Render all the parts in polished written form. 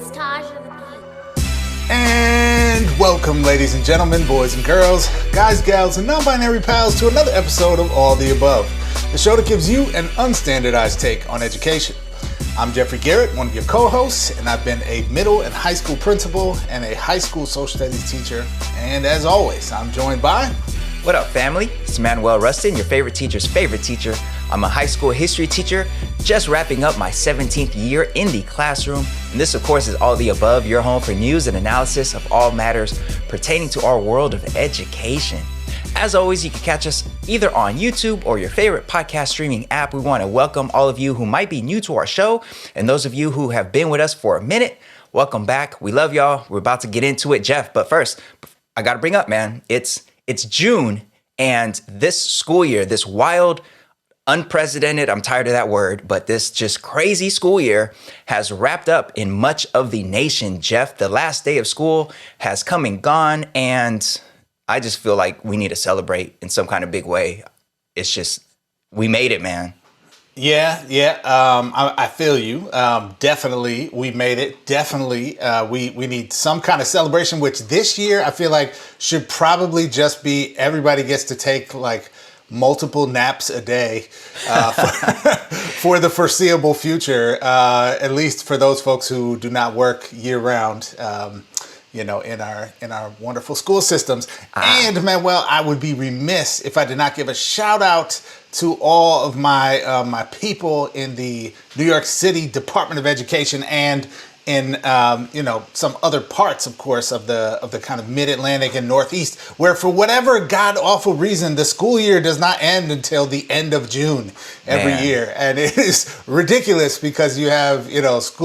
It's Taj of the Beat. And welcome, ladies and gentlemen, boys and girls, guys, gals, and non-binary pals to another episode of All the Above, the show that gives you an unstandardized take on education. I'm Jeffrey Garrett, one of your co-hosts, and I've been a middle and high school principal and a high school social studies teacher. And as always, I'm joined by... What up, family? It's Manuel, your favorite teacher's favorite teacher. I'm a high school history teacher, just wrapping up my 17th year in the classroom. And this, of course, is All the Above, your home for news and analysis of all matters pertaining to our world of education. As always, you can catch us either on YouTube or your favorite podcast streaming app. We want to welcome all of you who might be new to our show, and those of you who have been with us for a minute, welcome back. We love y'all. We're about to get into it, Jeff. But first, I got to bring up, man, it's June, and this school year, this wild, unprecedented, I'm tired of that word, but this just crazy school year has wrapped up in much of the nation, Jeff. The last day of school has come and gone, and I just feel like we need to celebrate in some kind of big way. It's just, we made it, man. Yeah. I feel you. Definitely, we made it. Definitely, we need some kind of celebration, which this year I feel like should probably just be everybody gets to take like multiple naps a day for the foreseeable future, at least for those folks who do not work year round. In our wonderful school systems. And Manuel, I would be remiss if I did not give a shout out to all of my my people in the New York City Department of Education and in some other parts, of course, of the kind of Mid-Atlantic and Northeast, where for whatever god awful reason the school year does not end until the end of June every year, and it is ridiculous because you have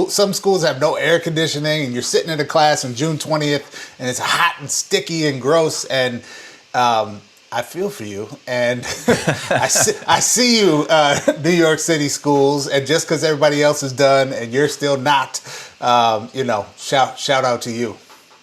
some schools have no air conditioning and you're sitting in a class on June 20th and it's hot and sticky and gross, and I feel for you, and I see you, New York City schools, and just because everybody else is done and you're still not, shout out to you.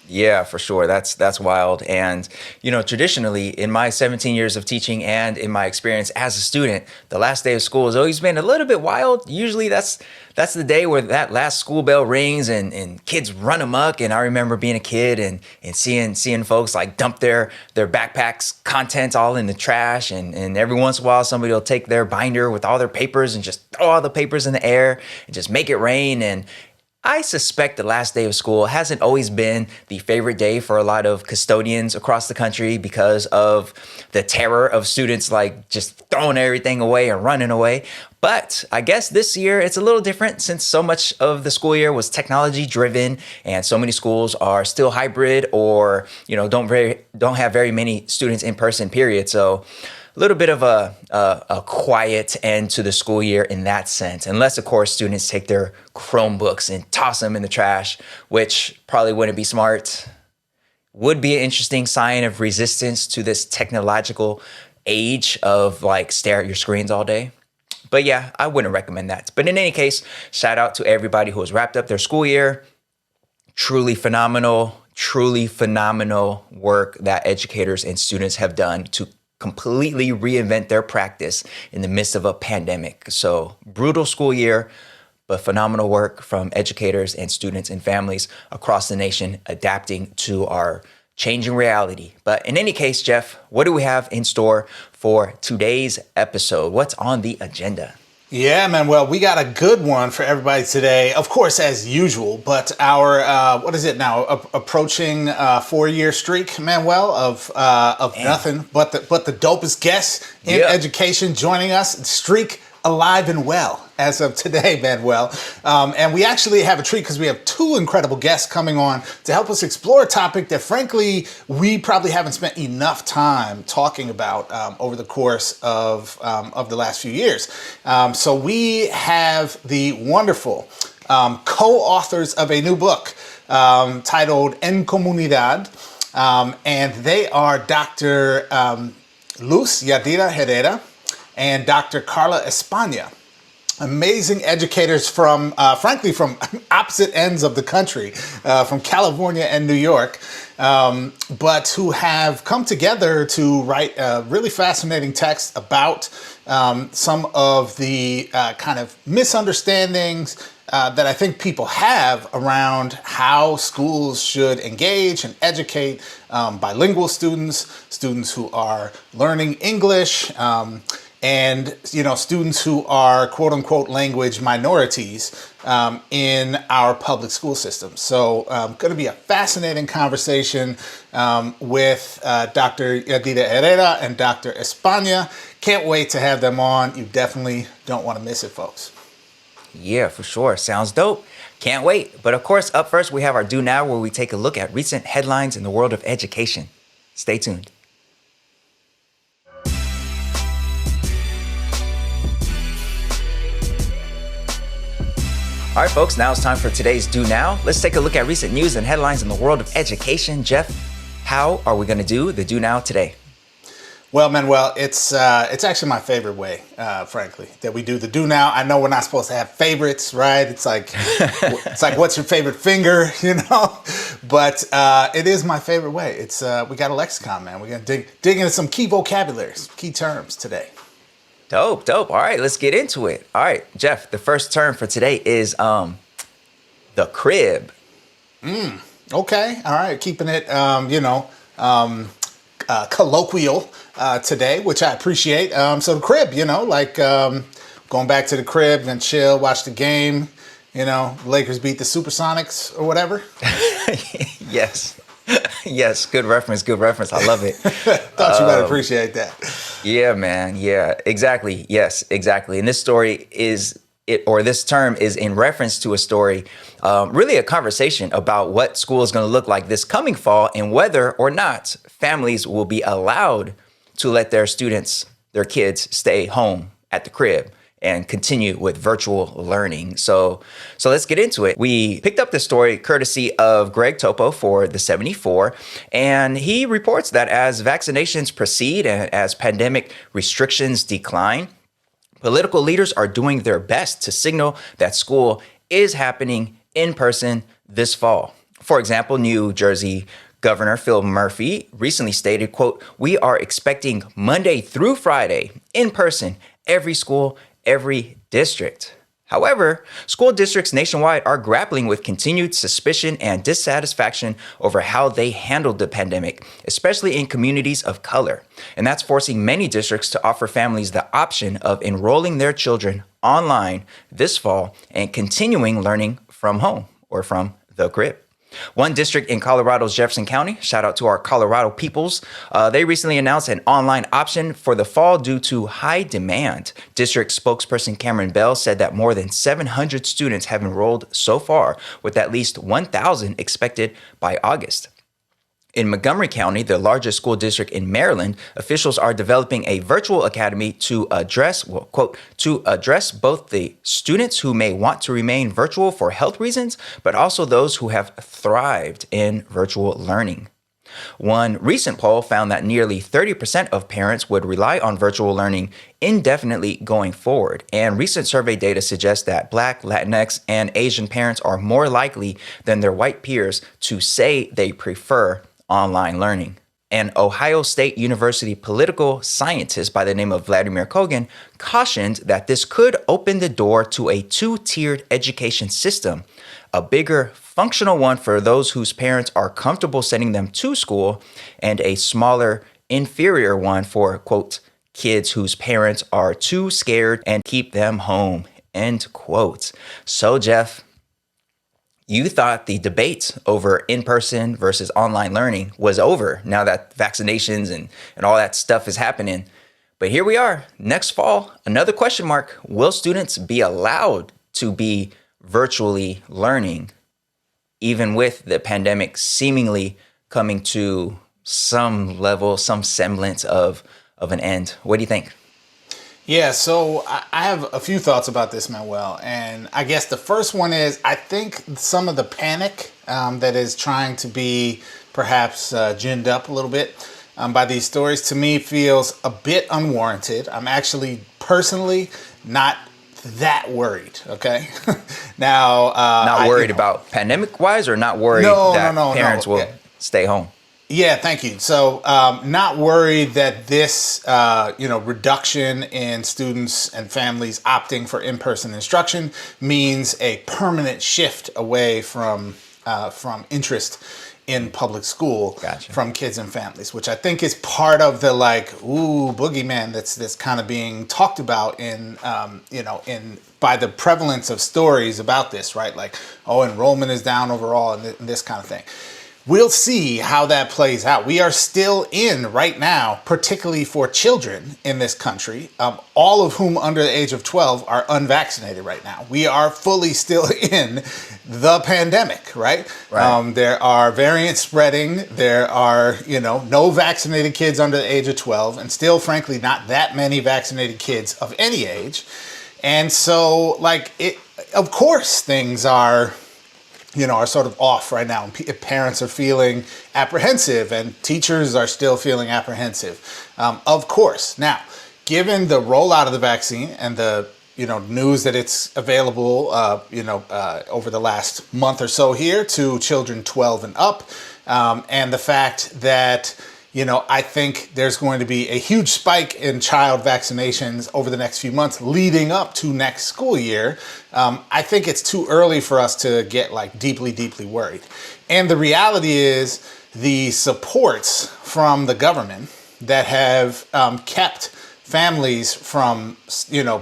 Yeah, for sure. That's wild. And, traditionally in my 17 years of teaching and in my experience as a student, the last day of school has always been a little bit wild. Usually that's the day where that last school bell rings and kids run amok. And I remember being a kid and seeing folks like dump their backpacks, contents all in the trash. And every once in a while, somebody will take their binder with all their papers and just throw all the papers in the air and just make it rain. And I suspect the last day of school hasn't always been the favorite day for a lot of custodians across the country because of the terror of students like just throwing everything away and running away. But I guess this year it's a little different since so much of the school year was technology driven and so many schools are still hybrid or, don't have very many students in person, period. So a little bit of a quiet end to the school year in that sense, unless, of course, students take their Chromebooks and toss them in the trash, which probably wouldn't be smart. Would be an interesting sign of resistance to this technological age of like stare at your screens all day. But yeah, I wouldn't recommend that. But in any case, shout out to everybody who has wrapped up their school year. Truly phenomenal work that educators and students have done to completely reinvent their practice in the midst of a pandemic. So brutal school year, but phenomenal work from educators and students and families across the nation adapting to our changing reality. But in any case, Jeff, what do we have in store for today's episode? What's on the agenda? Yeah, Manuel, we got a good one for everybody today. Of course, as usual, but our approaching 4-year streak, Manuel, of nothing but the dopest guests in education joining us. Streak alive and well as of today, Manuel. And we actually have a treat because we have two incredible guests coming on to help us explore a topic that, frankly, we probably haven't spent enough time talking about over the course of the last few years. So we have the wonderful co-authors of a new book titled En Comunidad, and they are Dr. Luz Yadira Herrera and Dr. Carla España. Amazing educators from, frankly, from opposite ends of the country, from California and New York, but who have come together to write a really fascinating text about some of the kind of misunderstandings that I think people have around how schools should engage and educate bilingual students who are learning English, and students who are quote unquote language minorities in our public school system. So going to be a fascinating conversation with Dr. Yadira Herrera and Dr. España. Can't wait to have them on. You definitely don't want to miss it, folks. Yeah, for sure. Sounds dope. Can't wait. But of course, up first, we have our Do Now, where we take a look at recent headlines in the world of education. Stay tuned. All right, folks, now it's time for today's Do Now. Let's take a look at recent news and headlines in the world of education. Jeff, how are we going to do the Do Now today? Well, Manuel, it's actually my favorite way, frankly, that we do the Do Now. I know we're not supposed to have favorites, right? It's like what's your favorite finger, But it is my favorite way. It's we got a lexicon, man. We're gonna dig into some key vocabularies, key terms today. Dope. All right, let's get into it. All right, Jeff, the first term for today is the crib. Okay. All right. Keeping it, colloquial today, which I appreciate. So the crib, going back to the crib and chill, watch the game. Lakers beat the Supersonics or whatever. Yes. Yes, good reference. I love it. Thought you might appreciate that. Yeah, man. Yeah, exactly. Yes, exactly. And this this term is in reference to a story, really a conversation about what school is going to look like this coming fall and whether or not families will be allowed to let their kids stay home at the crib and continue with virtual learning. So let's get into it. We picked up this story courtesy of Greg Topo for the 74, and he reports that as vaccinations proceed and as pandemic restrictions decline, political leaders are doing their best to signal that school is happening in person this fall. For example, New Jersey Governor Phil Murphy recently stated, quote, "We are expecting Monday through Friday in person, every school, every district." However, school districts nationwide are grappling with continued suspicion and dissatisfaction over how they handled the pandemic, especially in communities of color. And that's forcing many districts to offer families the option of enrolling their children online this fall and continuing learning from home or from the crib. One district in Colorado's Jefferson County, shout out to our Colorado peoples, they recently announced an online option for the fall due to high demand. District spokesperson Cameron Bell said that more than 700 students have enrolled so far, with at least 1,000 expected by August. In Montgomery County, the largest school district in Maryland, officials are developing a virtual academy to address, well, quote, to address both the students who may want to remain virtual for health reasons, but also those who have thrived in virtual learning. One recent poll found that nearly 30% of parents would rely on virtual learning indefinitely going forward. And recent survey data suggests that Black, Latinx, and Asian parents are more likely than their white peers to say they prefer online learning. An Ohio State University political scientist by the name of Vladimir Kogan cautioned that this could open the door to a two-tiered education system, a bigger functional one for those whose parents are comfortable sending them to school, and a smaller, inferior one for, quote, kids whose parents are too scared and keep them home, end quote. So, Jeff, you thought the debate over in-person versus online learning was over now that vaccinations and all that stuff is happening. But here we are, next fall, another question mark. Will students be allowed to be virtually learning, even with the pandemic seemingly coming to some level, some semblance of an end? What do you think? Yeah, so I have a few thoughts about this, Manuel. And I guess the first one is I think some of the panic that is trying to be perhaps ginned up a little bit by these stories, to me, feels a bit unwarranted. I'm actually personally not that worried, okay? Now, not worried about pandemic-wise, or not worried that parents will stay home? Yeah, thank you. So, not worried that this, reduction in students and families opting for in-person instruction means a permanent shift away from interest in public school. Gotcha. From kids and families, which I think is part of the boogeyman that's kind of being talked about in by the prevalence of stories about this, right? Like, oh, enrollment is down overall, and this kind of thing. We'll see how that plays out. We are still in right now, particularly for children in this country, all of whom under the age of 12 are unvaccinated right now. We are fully still in the pandemic, right? Right. There are variants spreading. There are, no vaccinated kids under the age of 12, and still, frankly, not that many vaccinated kids of any age. And so, of course, things are sort of off right now. Parents are feeling apprehensive and teachers are still feeling apprehensive. Of course. Now, given the rollout of the vaccine and the, news that it's available, over the last month or so here to children 12 and up, and the fact that, I think there's going to be a huge spike in child vaccinations over the next few months leading up to next school year. I think it's too early for us to get deeply, deeply worried. And the reality is the supports from the government that have kept families from,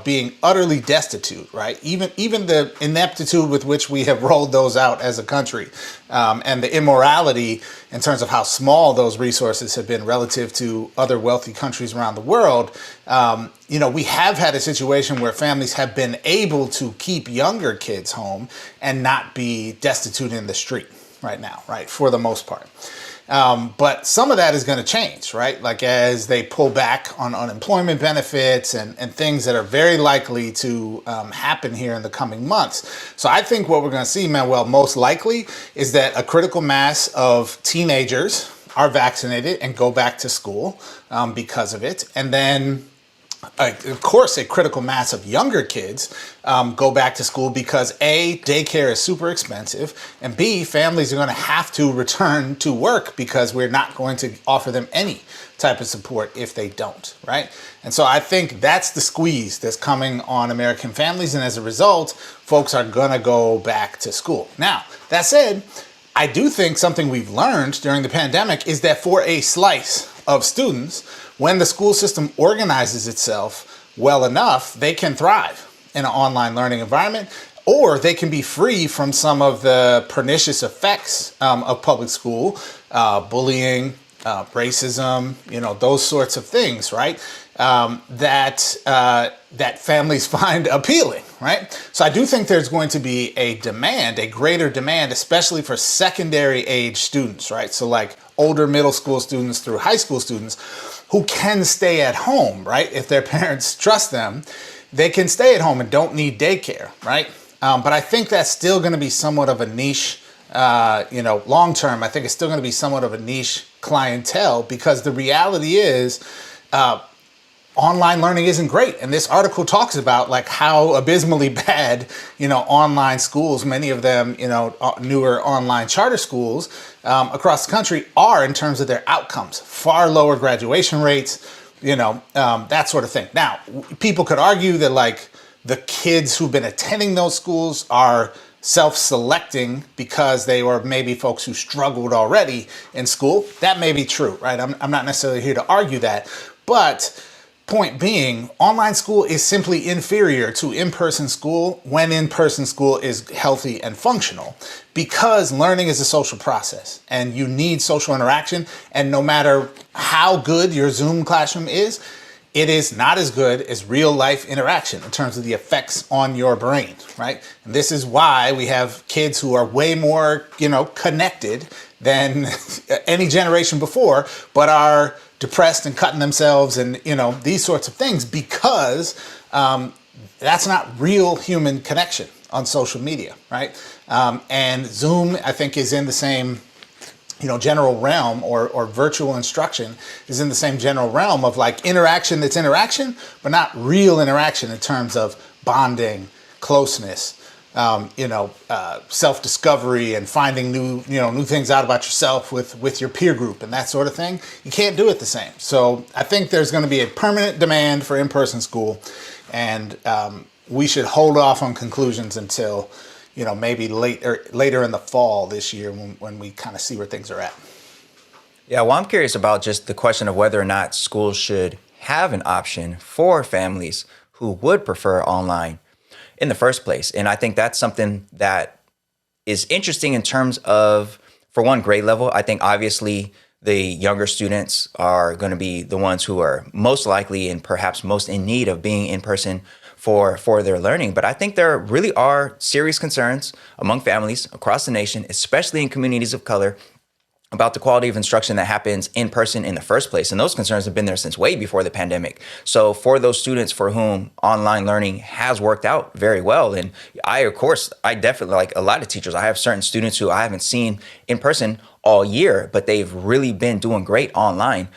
being utterly destitute, right? Even the ineptitude with which we have rolled those out as a country, and the immorality in terms of how small those resources have been relative to other wealthy countries around the world. We have had a situation where families have been able to keep younger kids home and not be destitute in the street right now, right? For the most part. But some of that is going to change, right? As they pull back on unemployment benefits and things that are very likely to happen here in the coming months. So I think what we're going to see, Manuel, most likely is that a critical mass of teenagers are vaccinated and go back to school because of it. And then of course, a critical mass of younger kids go back to school because A, daycare is super expensive, and B, families are going to have to return to work because we're not going to offer them any type of support if they don't, right? And so I think that's the squeeze that's coming on American families, and as a result, folks are going to go back to school. Now, that said, I do think something we've learned during the pandemic is that for a slice of students, when the school system organizes itself well enough, they can thrive in an online learning environment, or they can be free from some of the pernicious effects of public school, bullying, racism, those sorts of things, right? That families find appealing, right? So I do think there's going to be a greater demand, especially for secondary age students, right? So older middle school students through high school students who can stay at home, right? If their parents trust them, they can stay at home and don't need daycare, right? But I think that's still going to be somewhat of a niche, long term. I think it's still going to be somewhat of a niche clientele because the reality is, online learning isn't great. And this article talks about how abysmally bad, online schools, many of them, newer online charter schools across the country are in terms of their outcomes. Far lower graduation rates, that sort of thing. Now, people could argue that the kids who've been attending those schools are self-selecting because they were maybe folks who struggled already in school. That may be true, right? I'm not necessarily here to argue that, but point being, online school is simply inferior to in-person school when in-person school is healthy and functional, because learning is a social process and you need social interaction. And no matter how good your Zoom classroom is, it is not as good as real life interaction in terms of the effects on your brain, right? And this is why we have kids who are way more, connected than any generation before, but are depressed and cutting themselves and, these sorts of things, because that's not real human connection on social media, right? And Zoom, I think, is in the same, general realm, or virtual instruction is in the same general realm of interaction that's interaction, but not real interaction in terms of bonding, closeness, self-discovery and finding new things out about yourself with your peer group and that sort of thing. You can't do it the same. So I think there's going to be a permanent demand for in-person school, and we should hold off on conclusions until, maybe later in the fall this year when we kind of see where things are at. Yeah, well, I'm curious about just the question of whether or not schools should have an option for families who would prefer online in the first place. And I think that's something that is interesting in terms of, for one, grade level. I think obviously the younger students are going to be the ones who are most likely and perhaps most in need of being in person for their learning. But I think there really are serious concerns among families across the nation, especially in communities of color, about the quality of instruction that happens in person in the first place. And those concerns have been there since way before the pandemic. So for those students for whom online learning has worked out very well, and I definitely, like a lot of teachers, I have certain students who I haven't seen in person all year, but they've really been doing great online.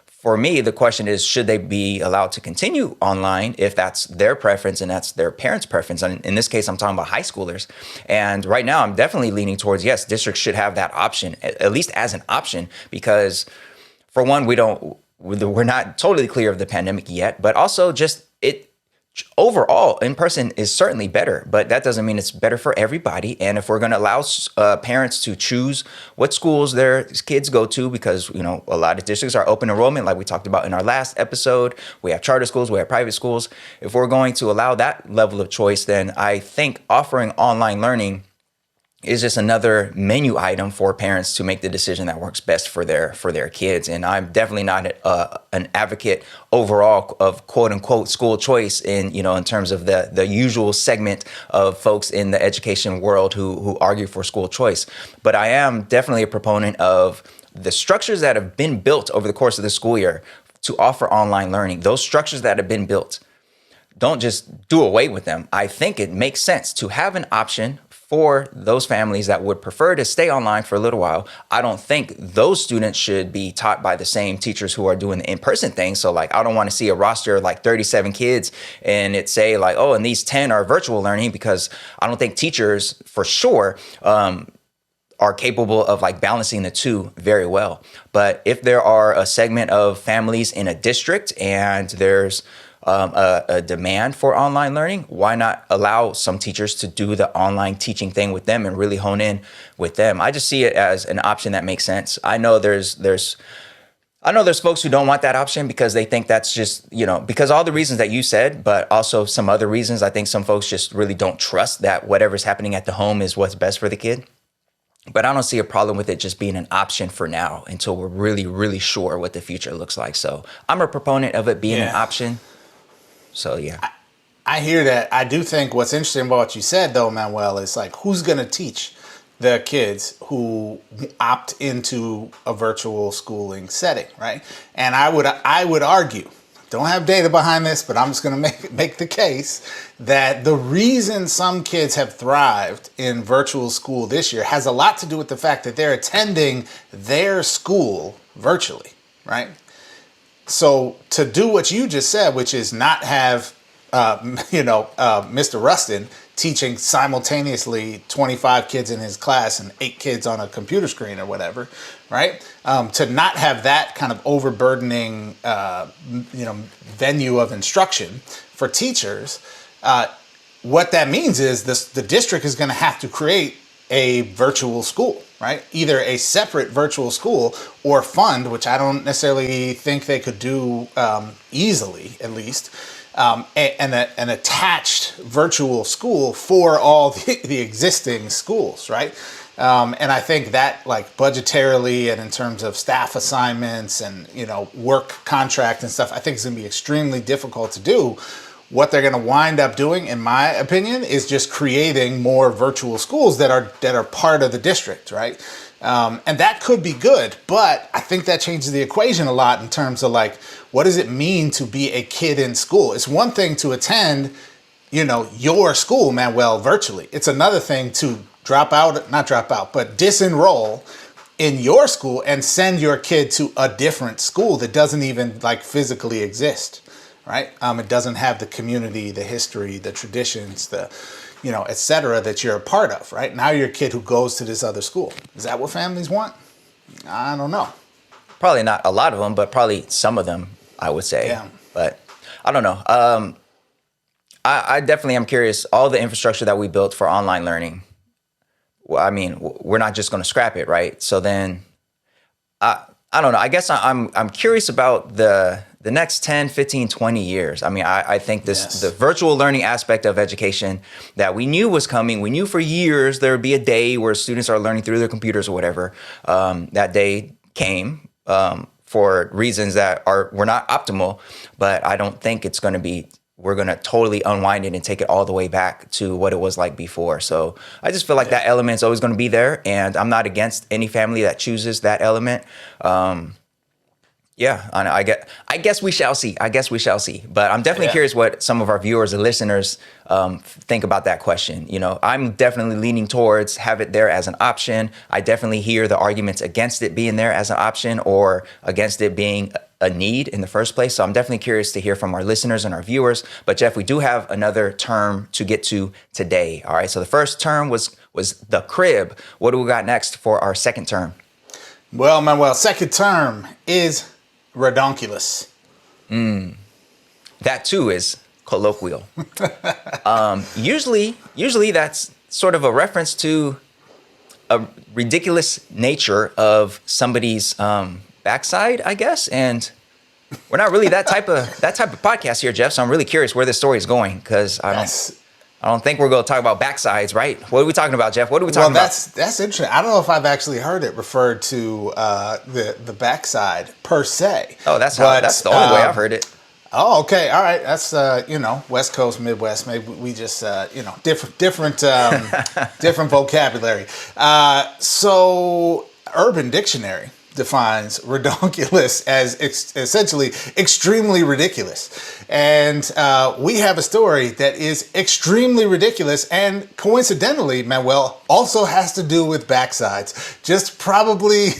For me, the question is, should they be allowed to continue online if that's their preference and that's their parents' preference? And in this case, I'm talking about high schoolers. And right now, I'm definitely leaning towards, yes, districts should have that option, at least as an option, because for one, we're not totally clear of the pandemic yet, but also just overall, in person is certainly better, but that doesn't mean it's better for everybody. And if we're going to allow parents to choose what schools their kids go to, because, a lot of districts are open enrollment, like we talked about in our last episode, we have charter schools, we have private schools. If we're going to allow that level of choice, then I think offering online learning is just another menu item for parents to make the decision that works best for their kids. And I'm definitely not an advocate overall of quote unquote school choice in terms of the usual segment of folks in the education world who argue for school choice. But I am definitely a proponent of the structures that have been built over the course of the school year to offer online learning. Those structures that have been built, don't just do away with them. I think it makes sense to have an option for those families that would prefer to stay online for a little while. I don't think those students should be taught by the same teachers who are doing the in-person thing. So I don't want to see a roster of 37 kids and it say and these 10 are virtual learning, because I don't think teachers for sure are capable of balancing the two very well. But if there are a segment of families in a district and there's a demand for online learning, why not allow some teachers to do the online teaching thing with them and really hone in with them? I just see it as an option that makes sense. I know there's folks who don't want that option because they think that's just, because all the reasons that you said, but also some other reasons. I think some folks just really don't trust that whatever's happening at the home is what's best for the kid. But I don't see a problem with it just being an option for now until we're really, really sure what the future looks like. So I'm a proponent of it being an option. So, yeah. I hear that. I do think what's interesting about what you said, though, Manuel, is who's going to teach the kids who opt into a virtual schooling setting, right? And I would argue, don't have data behind this, but I'm just going to make the case that the reason some kids have thrived in virtual school this year has a lot to do with the fact that they're attending their school virtually, right? So to do what you just said, which is not have, Mr. Rustin teaching simultaneously 25 kids in his class and 8 kids on a computer screen or whatever, right? To not have that kind of overburdening, venue of instruction for teachers, what that means is the district is going to have to create a virtual school, right? Either a separate virtual school or fund, which I don't necessarily think they could do easily, at least, an attached virtual school for all the existing schools, right? And I think that budgetarily and in terms of staff assignments and, work contract and stuff, I think it's going to be extremely difficult to do. What they're going to wind up doing, in my opinion, is just creating more virtual schools that are part of the district, right? And that could be good, but I think that changes the equation a lot in terms of what does it mean to be a kid in school? It's one thing to attend, your school, Manuel, virtually. It's another thing to disenroll in your school and send your kid to a different school that doesn't even physically exist. Right? It doesn't have the community, the history, the traditions, the et cetera, that you're a part of, right? Now you're a kid who goes to this other school. Is that what families want? I don't know. Probably not a lot of them, but probably some of them, I would say. Yeah. But I don't know. I definitely am curious. All the infrastructure that we built for online learning, well, I mean, we're not just going to scrap it, right? So then, I don't know. I guess I'm curious about the next 10, 15, 20 years. I mean, I think the virtual learning aspect of education that we knew was coming. We knew for years there would be a day where students are learning through their computers or whatever. That day came for reasons that were not optimal, but I don't think it's going to be. We're going to totally unwind it and take it all the way back to what it was like before. So I just feel like that element is always going to be there. And I'm not against any family that chooses that element. I guess we shall see. But I'm definitely curious what some of our viewers and listeners think about that question. I'm definitely leaning towards have it there as an option. I definitely hear the arguments against it being there as an option or against it being a need in the first place. So I'm definitely curious to hear from our listeners and our viewers. But Jeff, we do have another term to get to today. All right. So the first term was the crib. What do we got next for our second term? Well, Manuel, second term is ridonculous. That too is colloquial. Usually that's sort of a reference to a ridiculous nature of somebody's backside, I guess. And we're not really that type of podcast here, Jeff. So I'm really curious where this story is going because I don't think we're going to talk about backsides, right? What are we talking about, Jeff? What are we talking about? That's interesting. I don't know if I've actually heard it referred to the backside per se. Oh, that's the only way I've heard it. Oh, okay. All right. That's, West Coast, Midwest. Maybe we just, different vocabulary. So Urban Dictionary defines ridonculous as essentially extremely ridiculous. And we have a story that is extremely ridiculous and coincidentally, Manuel, also has to do with backsides. Just probably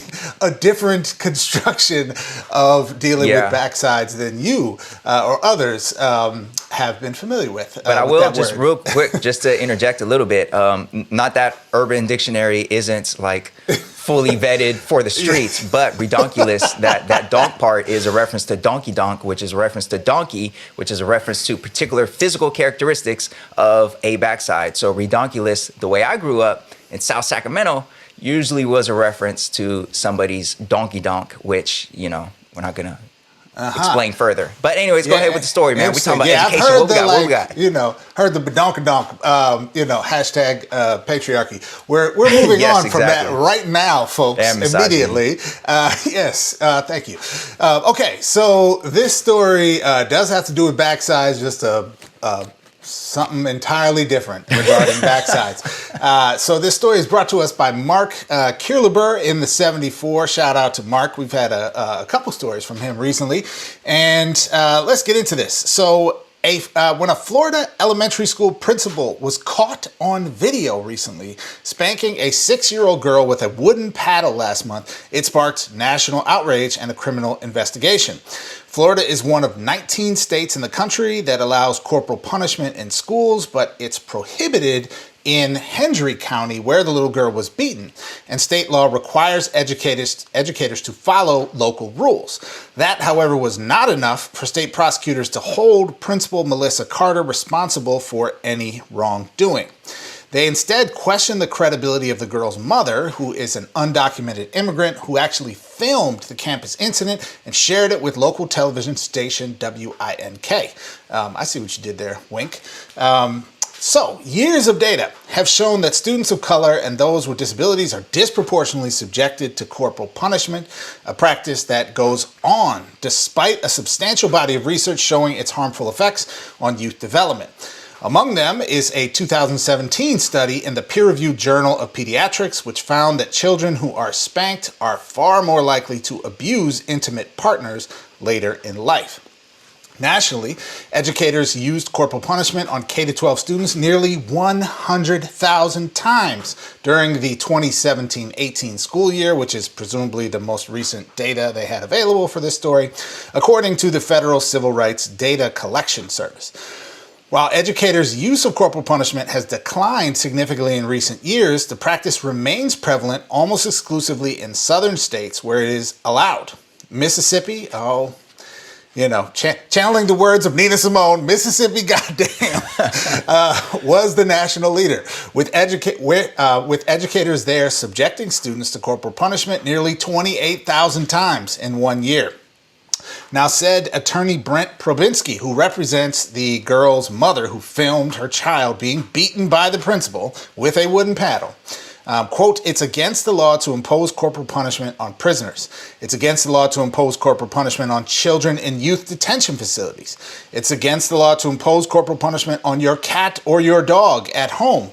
a different construction of dealing with backsides than you or others have been familiar with. But I will just real quick, just to interject a little bit, not that Urban Dictionary isn't like fully vetted for the streets, but ridonculous, that donk part is a reference to donkey donk, which is a reference to donkey, which is a reference to particular physical characteristics of a backside. So ridonculous, the way I grew up in South Sacramento, usually was a reference to somebody's donkey donk, which, we're not going to explain further. But anyways, go ahead with the story, man. We're talking about education. I've heard what we got? Heard the badonkadonk, hashtag patriarchy. We're moving on from that right now, folks, immediately. Thank you. Okay, so this story does have to do with backsides, just something entirely different regarding backsides. So this story is brought to us by Mark Kierleber in the 74. Shout out to Mark. We've had a couple stories from him recently. And let's get into this. So when a Florida elementary school principal was caught on video recently spanking a 6-year-old girl with a wooden paddle last month, it sparked national outrage and a criminal investigation. Florida is one of 19 states in the country that allows corporal punishment in schools, but it's prohibited in Hendry County, where the little girl was beaten, and state law requires educators to follow local rules. That, however, was not enough for state prosecutors to hold Principal Melissa Carter responsible for any wrongdoing. They instead questioned the credibility of the girl's mother, who is an undocumented immigrant who actually filmed the campus incident and shared it with local television station WINK. I see what you did there, wink. So, years of data have shown that students of color and those with disabilities are disproportionately subjected to corporal punishment, a practice that goes on despite a substantial body of research showing its harmful effects on youth development. Among them is a 2017 study in the peer-reviewed Journal of Pediatrics, which found that children who are spanked are far more likely to abuse intimate partners later in life. Nationally, educators used corporal punishment on K-12 students nearly 100,000 times during the 2017-18 school year, which is presumably the most recent data they had available for this story, according to the Federal Civil Rights Data Collection Service. While educators' use of corporal punishment has declined significantly in recent years, the practice remains prevalent almost exclusively in southern states where it is allowed. Mississippi, channeling the words of Nina Simone, Mississippi, goddamn, was the national leader, with educators there subjecting students to corporal punishment nearly 28,000 times in 1 year. Now, said attorney Brent Probinski, who represents the girl's mother who filmed her child being beaten by the principal with a wooden paddle, quote, "It's against the law to impose corporal punishment on prisoners. It's against the law to impose corporal punishment on children in youth detention facilities. It's against the law to impose corporal punishment on your cat or your dog at home,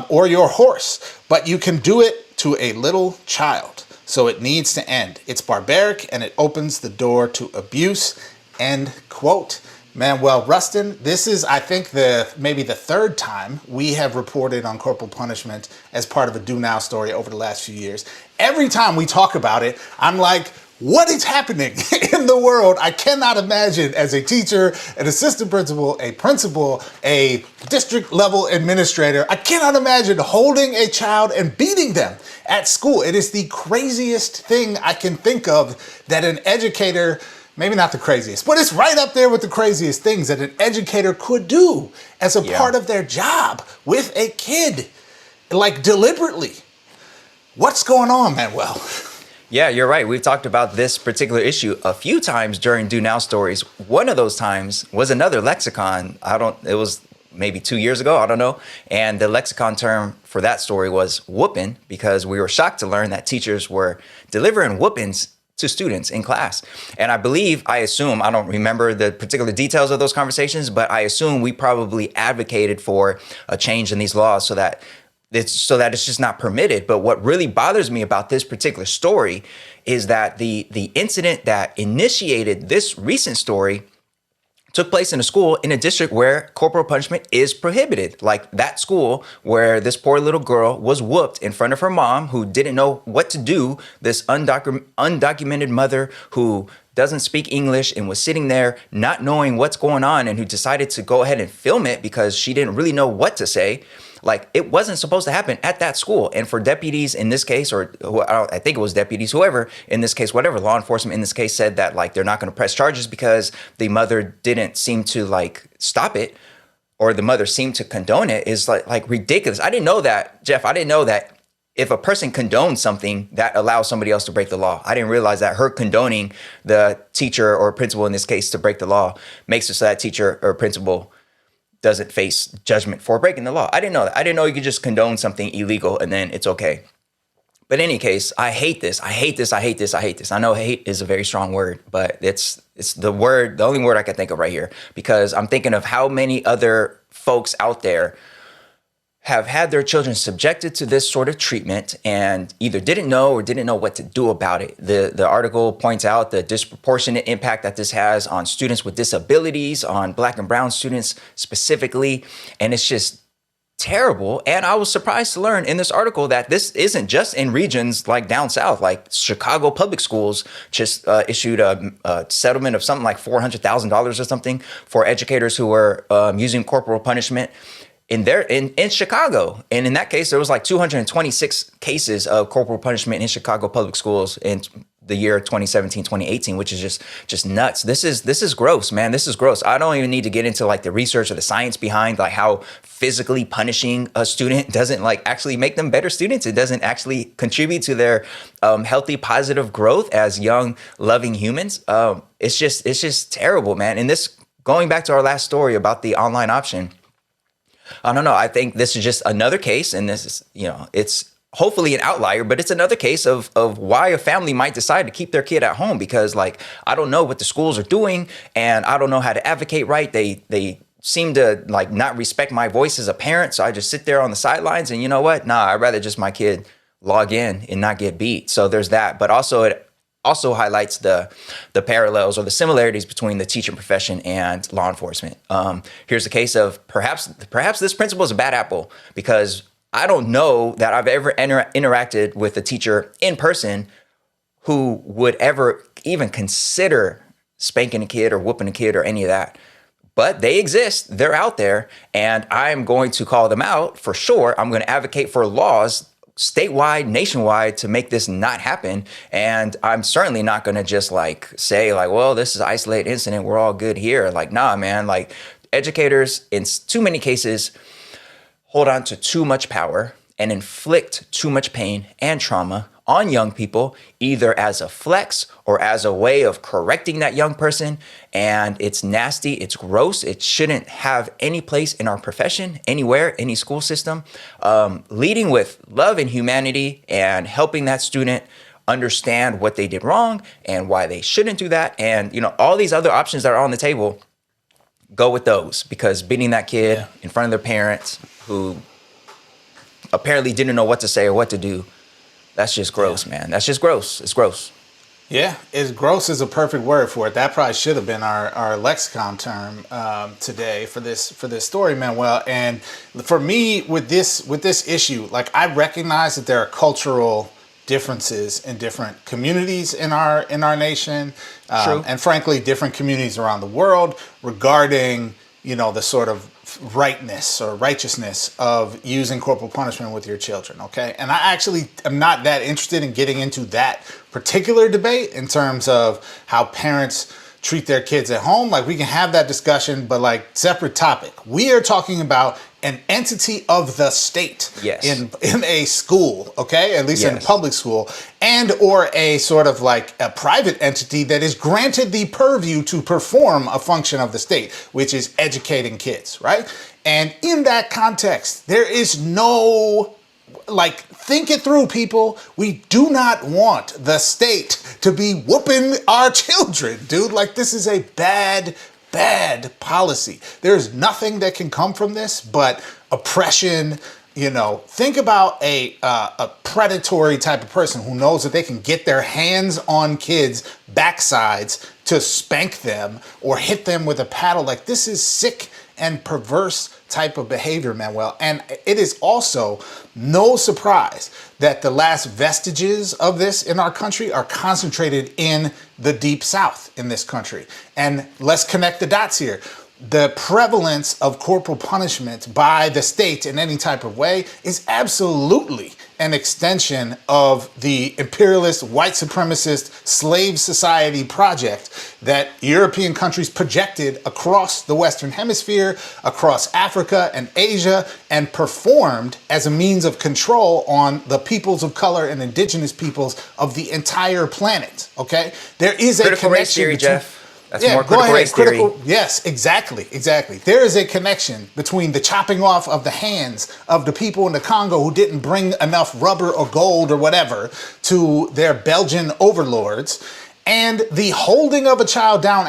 or your horse. But you can do it to a little child. So it needs to end. It's barbaric and it opens the door to abuse," end quote. Manuel, Rustin, this is, I think, maybe the third time we have reported on corporal punishment as part of a Do Now story over the last few years. Every time we talk about it, I'm like, what is happening in the world? I cannot imagine, as a teacher, an assistant principal, a district level administrator, I cannot imagine holding a child and beating them at school. It is the craziest thing I can think of that an educator, maybe not the craziest, but it's right up there with the craziest things that an educator could do as a part of their job with a kid, like deliberately. What's going on, Manuel? Yeah, you're right. We've talked about this particular issue a few times during Do Now stories. One of those times was another lexicon. It was maybe 2 years ago, I don't know. And the lexicon term for that story was whooping, because we were shocked to learn that teachers were delivering whoopings to students in class. And I assume, I don't remember the particular details of those conversations, but I assume we probably advocated for a change in these laws so that it's just not permitted. But what really bothers me about this particular story is that the incident that initiated this recent story took place in a school in a district where corporal punishment is prohibited. Like that school where this poor little girl was whooped in front of her mom, who didn't know what to do. This undocumented mother who doesn't speak English and was sitting there not knowing what's going on, and who decided to go ahead and film it because she didn't really know what to say. Like, it wasn't supposed to happen at that school. And for deputies in this case, or I think it was deputies, whoever in this case, whatever, law enforcement in this case said that, like, they're not going to press charges because the mother didn't seem to, like, stop it, or the mother seemed to condone it, is like ridiculous. I didn't know that, Jeff. I didn't know that if a person condones something, that allows somebody else to break the law. I didn't realize that her condoning the teacher or principal in this case to break the law makes it so that teacher or principal doesn't face judgment for breaking the law. I didn't know that. I didn't know you could just condone something illegal and then it's okay. But in any case, I hate this. I hate this. I hate this. I hate this. I know hate is a very strong word, but it's the only word I can think of right here, because I'm thinking of how many other folks out there have had their children subjected to this sort of treatment and either didn't know or didn't know what to do about it. The article points out the disproportionate impact that this has on students with disabilities, on Black and brown students specifically, and it's just terrible. And I was surprised to learn in this article that this isn't just in regions like down south. Like Chicago Public Schools just issued a settlement of something like $400,000 or something for educators who were using corporal punishment in Chicago. And in that case, there was like 226 cases of corporal punishment in Chicago Public Schools in the year 2017, 2018, which is just nuts. This is gross, man. This is gross. I don't even need to get into like the research or the science behind like how physically punishing a student doesn't like actually make them better students. It doesn't actually contribute to their healthy, positive growth as young, loving humans. It's just terrible, man. And this, going back to our last story about the online option, I don't know. I think this is just another case, and this is, it's hopefully an outlier, but it's another case of why a family might decide to keep their kid at home, because like, I don't know what the schools are doing and I don't know how to advocate right. They seem to like not respect my voice as a parent. So I just sit there on the sidelines and you know what? Nah, I'd rather just my kid log in and not get beat. So there's that, but also it also highlights the parallels or the similarities between the teaching profession and law enforcement. Here's a case of perhaps this principal is a bad apple, because I don't know that I've ever interacted with a teacher in person who would ever even consider spanking a kid or whooping a kid or any of that. but they exist. They're out there, and I'm going to call them out for sure. I'm going to advocate for laws statewide, nationwide, to make this not happen. And I'm certainly not going to just like say like, well, this is an isolated incident, we're all good here. Like, nah, man, like educators in too many cases hold on to too much power and inflict too much pain and trauma on young people, either as a flex or as a way of correcting that young person. And it's nasty, it's gross. It shouldn't have any place in our profession, anywhere, any school system. Leading with love and humanity and helping that student understand what they did wrong and why they shouldn't do that. And, you know, all these other options that are on the table, go with those, because beating that kid in front of their parents who apparently didn't know what to say or what to do, that's just gross, man. That's just gross. It's gross. Yeah, gross is a perfect word for it. That probably should have been our lexicon term today for this story, Manuel. And for me, with this issue, like, I recognize that there are cultural differences in different communities in our nation, and frankly, different communities around the world regarding, you know, the sort of rightness or righteousness of using corporal punishment with your children, okay? And I actually am not that interested in getting into that particular debate in terms of how parents treat their kids at home. Like, we can have that discussion, but like, separate topic. We are talking about an entity of the state in a school, okay? At least in a public school, and or a sort of like a private entity that is granted the purview to perform a function of the state, which is educating kids, right? And in that context, there is no, like, think it through, people. We do not want the state to be whooping our children, dude. Like, this is a bad policy. There's nothing that can come from this but oppression. You know, think about a predatory type of person who knows that they can get their hands on kids' backsides to spank them or hit them with a paddle. Like, this is sick and perverse type of behavior, Manuel. And it is also no surprise that the last vestiges of this in our country are concentrated in the Deep South in this country. And let's connect the dots here. The prevalence of corporal punishment by the state in any type of way is absolutely an extension of the imperialist, white supremacist, slave society project that European countries projected across the Western Hemisphere, across Africa and Asia, and performed as a means of control on the peoples of color and indigenous peoples of the entire planet, okay? There is critical a connection race theory, between, Jeff. That's more critical race theory. Yes, exactly. There is a connection between the chopping off of the hands of the people in the Congo who didn't bring enough rubber or gold or whatever to their Belgian overlords, and the holding of a child down.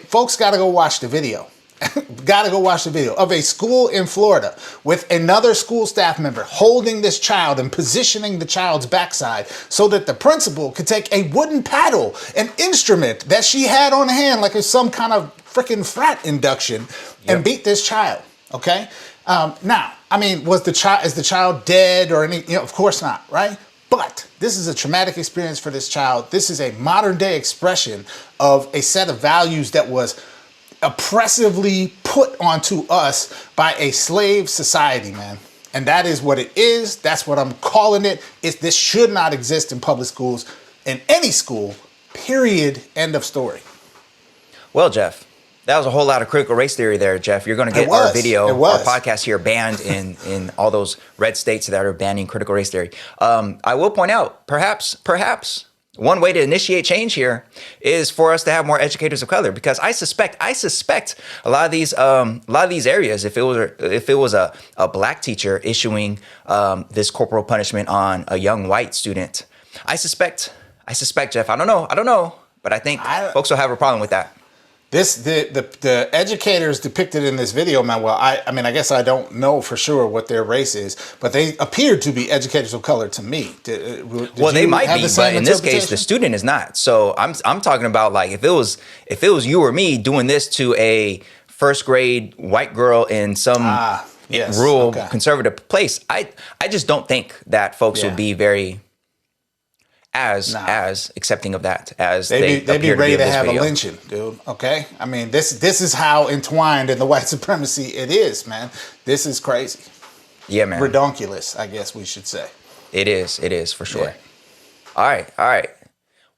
Folks got to go watch the video. Got to go watch the video of a school in Florida with another school staff member holding this child and positioning the child's backside so that the principal could take a wooden paddle, an instrument that she had on hand like it's some kind of freaking frat induction, and beat this child. Okay. Now, I mean, is the child dead or any? You know, of course not, right? But this is a traumatic experience for this child. This is a modern day expression of a set of values that was oppressively put onto us by a slave society, man. And that is what it is. That's what I'm calling it. This should not exist in public schools, in any school, period, end of story. Well, Jeff, that was a whole lot of critical race theory there, Jeff. You're going to get our video, our podcast here banned in all those red states that are banning critical race theory. I will point out, perhaps, one way to initiate change here is for us to have more educators of color, because I suspect a lot of these areas, if it was a black teacher issuing this corporal punishment on a young white student, I suspect, Jeff, I don't know, but I think folks will have a problem with that. The educators depicted in this video, Manuel, I mean, I guess I don't know for sure what their race is, but they appear to be educators of color to me. Well, they might be, but in this case, the student is not. So I'm talking about, like, if it was you or me doing this to a first grade white girl in some rural conservative place, I just don't think that folks would be very as accepting of that as They'd be ready to have video. a lynching, dude. Okay, I mean this is how entwined in the white supremacy it is, man. This is crazy. Yeah, man. Ridonculous, I guess we should say. It is for sure. Yeah. All right.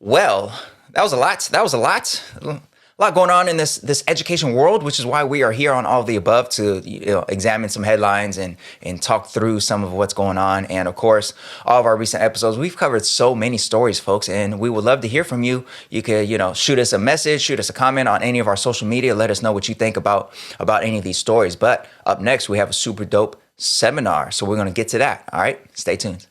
Well, that was a lot. A lot going on in this education world, which is why we are here on All of the Above to examine some headlines and talk through some of what's going on. And of course, all of our recent episodes, we've covered so many stories, folks, and we would love to hear from you. You could, shoot us a message, shoot us a comment on any of our social media. Let us know what you think about any of these stories. But up next, we have a super dope seminar. So we're going to get to that. All right, stay tuned.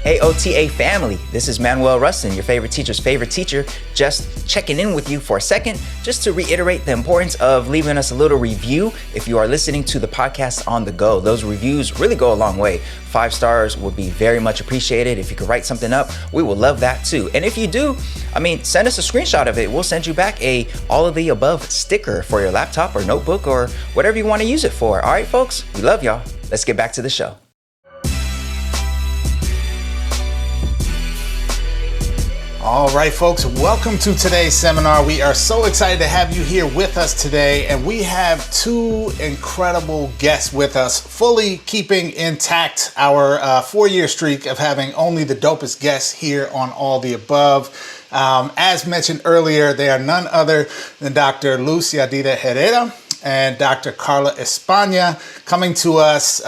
AOTA family, this is Manuel Rustin, your favorite teacher's favorite teacher, just checking in with you for a second, just to reiterate the importance of leaving us a little review if you are listening to the podcast on the go. Those reviews really go a long way. 5 stars would be very much appreciated. If you could write something up, we will love that too. And if you do, send us a screenshot of it. We'll send you back a All of the Above sticker for your laptop or notebook or whatever you want to use it for. All right, folks, we love y'all. Let's get back to the show. All right, folks, welcome to today's seminar. We are so excited to have you here with us today, and we have 2 incredible guests with us, fully keeping intact our 4-year streak of having only the dopest guests here on All the Above. As mentioned earlier, they are none other than Dr. Luz Yadira Herrera and Dr. Carla España, coming to us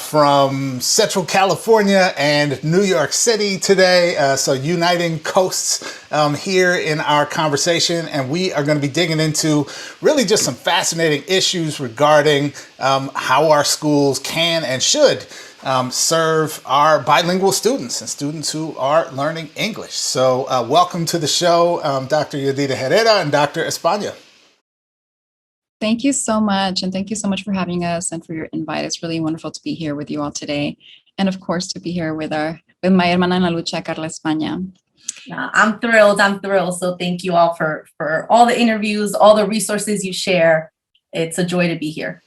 from Central California and New York City today. So uniting coasts here in our conversation. And we are going to be digging into really just some fascinating issues regarding how our schools can and should serve our bilingual students and students who are learning English. So welcome to the show, Dr. Yadira Herrera and Dr. España. Thank you so much. And thank you so much for having us and for your invite. It's really wonderful to be here with you all today. And of course, to be here with my hermana en la lucha, Carla España. I'm thrilled. So thank you all for all the interviews, all the resources you share. It's a joy to be here.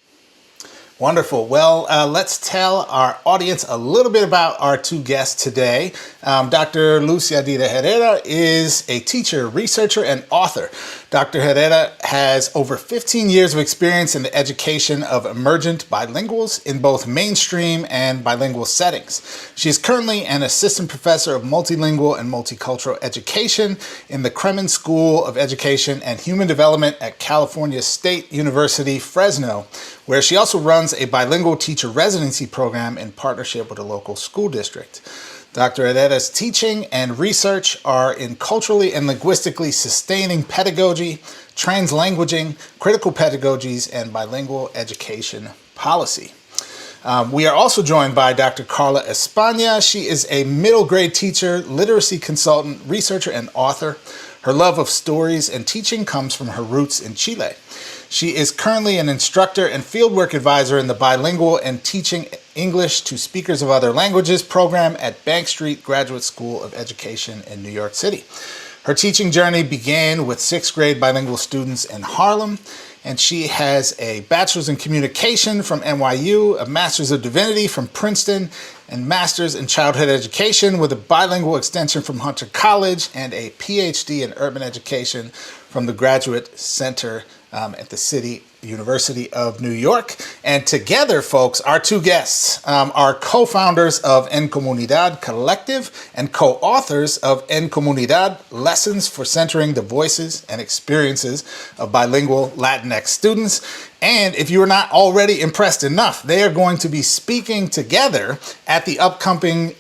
Wonderful. Well, let's tell our audience a little bit about our 2 guests today. Dr. Luz Yadira Herrera is a teacher, researcher, and author. Dr. Herrera has over 15 years of experience in the education of emergent bilinguals in both mainstream and bilingual settings. She is currently an assistant professor of multilingual and multicultural education in the Kremen School of Education and Human Development at California State University, Fresno, where she also runs a bilingual teacher residency program in partnership with a local school district. Dr. Herrera's teaching and research are in culturally and linguistically sustaining pedagogy, translanguaging, critical pedagogies, and bilingual education policy. We are also joined by Dr. Carla España. She is a middle grade teacher, literacy consultant, researcher, and author. Her love of stories and teaching comes from her roots in Chile. She is currently an instructor and fieldwork advisor in the Bilingual and Teaching English to Speakers of Other Languages program at Bank Street Graduate School of Education in New York City. Her teaching journey began with 6th grade bilingual students in Harlem, and she has a bachelor's in communication from NYU, a master's of divinity from Princeton, and master's in childhood education with a bilingual extension from Hunter College, and a PhD in urban education from the Graduate Center at the City University of New York. And together, folks, our 2 guests are co-founders of En Comunidad Collective and co-authors of En Comunidad, Lessons for Centering the Voices and Experiences of Bilingual Latinx Students. And if you are not already impressed enough, they are going to be speaking together at the upcoming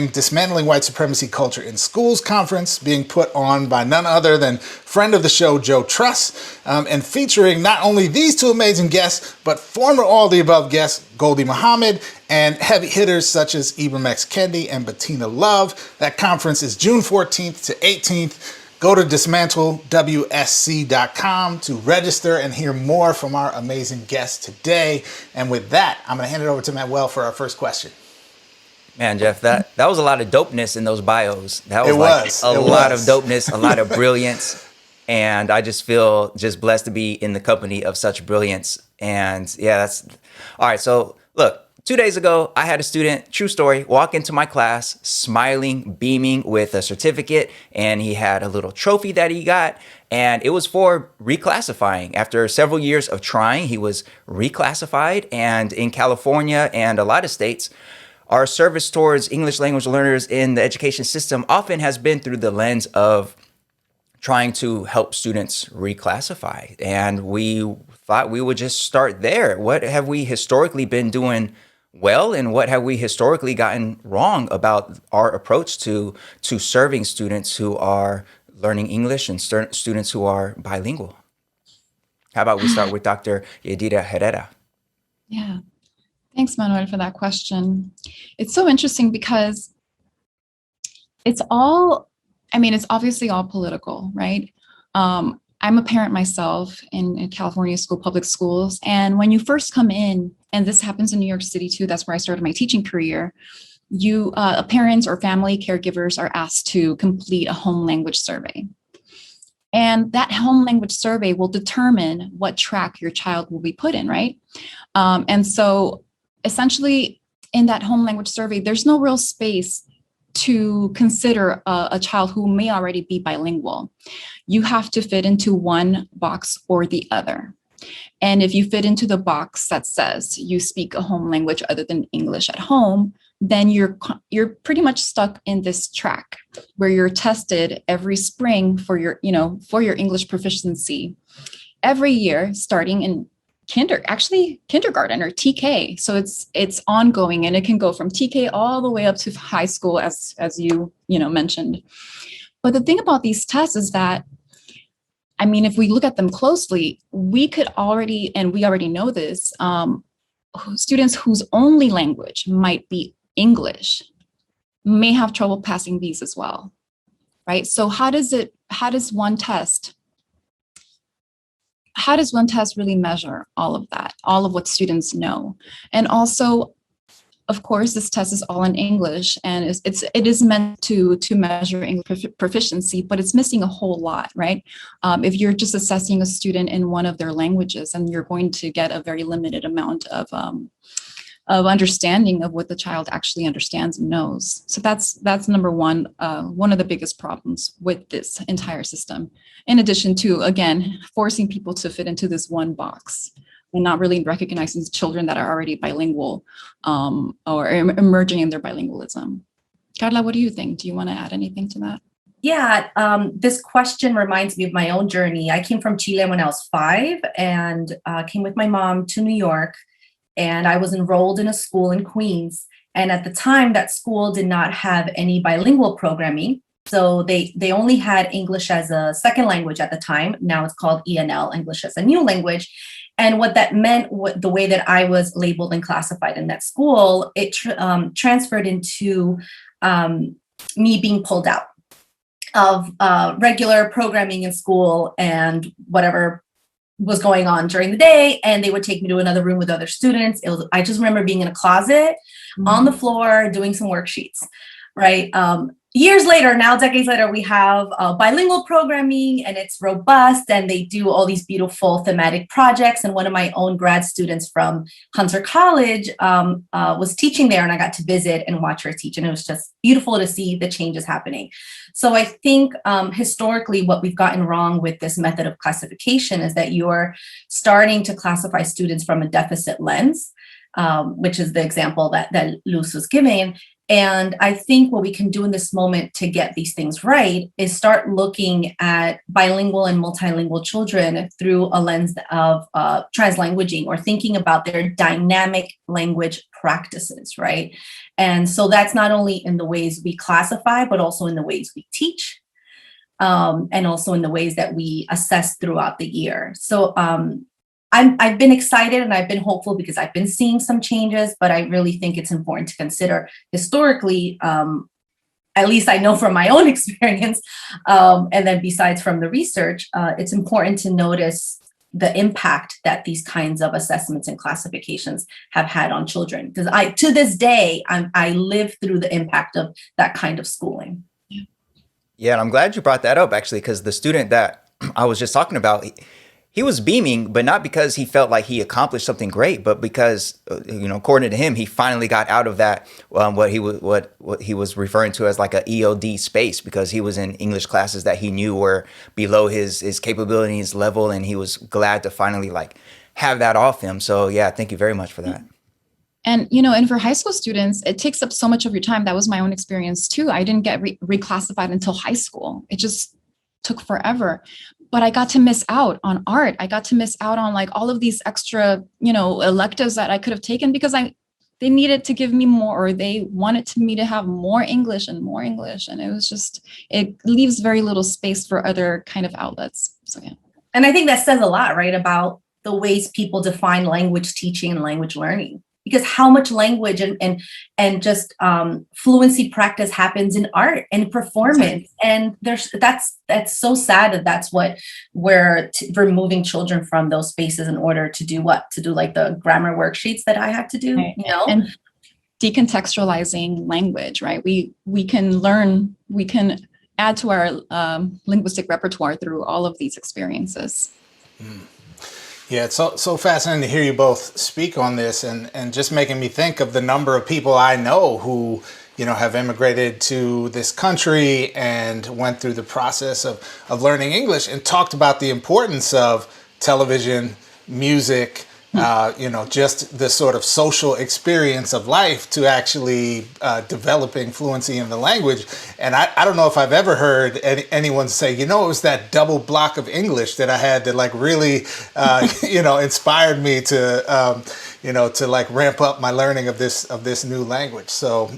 Dismantling White Supremacy Culture in Schools conference, being put on by none other than friend of the show, Joe Truss, and featuring not only these 2 amazing guests, but former All the Above guests, Goldie Muhammad, and heavy hitters such as Ibram X. Kendi and Bettina Love. That conference is June 14th to 18th. Go to dismantlewsc.com to register and hear more from our amazing guests today. And with that, I'm going to hand it over to Manuel for our first question. Man, Jeff, that was a lot of dopeness in those bios. That was a It lot of was. dopeness, a lot of brilliance. And I just feel blessed to be in the company of such brilliance. And yeah, that's all right. So look, 2 days ago, I had a student, true story, walk into my class smiling, beaming with a certificate, and he had a little trophy that he got, and it was for reclassifying. After several years of trying, he was reclassified, and in California and a lot of states, our service towards English language learners in the education system often has been through the lens of trying to help students reclassify. And we thought we would just start there. What have we historically been doing well, and what have we historically gotten wrong about our approach to serving students who are learning English and students who are bilingual? How about we start with Dr. Yadira Herrera? Yeah. Thanks, Manuel, for that question. It's so interesting because it's obviously all political, right? I'm a parent myself in California public schools. And when you first come in, and this happens in New York City too, that's where I started my teaching career, parents or family caregivers are asked to complete a home language survey. And that home language survey will determine what track your child will be put in, right? And so essentially in that home language survey, there's no real space to consider a child who may already be bilingual. You have to fit into one box or the other. And if you fit into the box that says you speak a home language other than English at home, then you're pretty much stuck in this track where you're tested every spring for your English proficiency every year, starting in kindergarten or TK. So it's ongoing, and it can go from TK all the way up to high school, as you mentioned. But the thing about these tests is that, if we look at them closely, we already know this, students whose only language might be English may have trouble passing these as well, right? So how does one test really measure all of that, all of what students know? And also, of course, this test is all in English, and it is meant to measure English proficiency, but it's missing a whole lot, right? If you're just assessing a student in one of their languages, and you're going to get a very limited amount of understanding of what the child actually understands and knows. So that's number one of the biggest problems with this entire system. In addition to, again, forcing people to fit into this one box and not really recognizing children that are already bilingual or emerging in their bilingualism. Carla, what do you think? Do you want to add anything to that? Yeah, this question reminds me of my own journey. I came from Chile when I was 5 and came with my mom to New York. And I was enrolled in a school in Queens. And at the time, that school did not have any bilingual programming. So they only had English as a second language at the time. Now it's called ENL, English as a new language. And what that meant, the way that I was labeled and classified in that school, it transferred into me being pulled out of regular programming in school and whatever was going on during the day, and they would take me to another room with other students. I just remember being in a closet on the floor doing some worksheets, right? Years later, now decades later, we have bilingual programming, and it's robust, and they do all these beautiful thematic projects. And one of my own grad students from Hunter College was teaching there, and I got to visit and watch her teach, and it was just beautiful to see the changes happening. So I think historically, what we've gotten wrong with this method of classification is that you're starting to classify students from a deficit lens, which is the example that Luz was giving. And I think what we can do in this moment to get these things right is start looking at bilingual and multilingual children through a lens of translanguaging, or thinking about their dynamic language practices, right? And so that's not only in the ways we classify, but also in the ways we teach, and also in the ways that we assess throughout the year. So I've been excited and I've been hopeful because I've been seeing some changes, but I really think it's important to consider historically, at least I know from my own experience, and then besides from the research, it's important to notice the impact that these kinds of assessments and classifications have had on children. Because to this day, I live through the impact of that kind of schooling. Yeah, and I'm glad you brought that up, actually, because the student that I was just talking about, he was beaming, but not because he felt like he accomplished something great, but because, according to him, he finally got out of that, what he was referring to as like a EOD space, because he was in English classes that he knew were below his capabilities level. And he was glad to finally like have that off him. So yeah, thank you very much for that. And, and for high school students, it takes up so much of your time. That was my own experience too. I didn't get reclassified until high school. It just took forever. But I got to miss out on art. I got to miss out on like all of these extra, electives that I could have taken because they needed to give me more, or they wanted me to have more English. And it was just, it leaves very little space for other kind of outlets. So, yeah. And I think that says a lot, right, about the ways people define language teaching and language learning. Because how much language and just fluency practice happens in art and performance, and that's so sad that's what we're removing children from those spaces in order to do what? To do like the grammar worksheets that I have to do, right. And decontextualizing language, right? We can learn, we can add to our linguistic repertoire through all of these experiences. Mm. Yeah, it's so fascinating to hear you both speak on this, and just making me think of the number of people I know who, have immigrated to this country and went through the process of learning English and talked about the importance of television, music, just the sort of social experience of life to actually developing fluency in the language. And I don't know if I've ever heard anyone say, it was that double block of English that I had that like really, inspired me to, to like ramp up my learning of this new language. So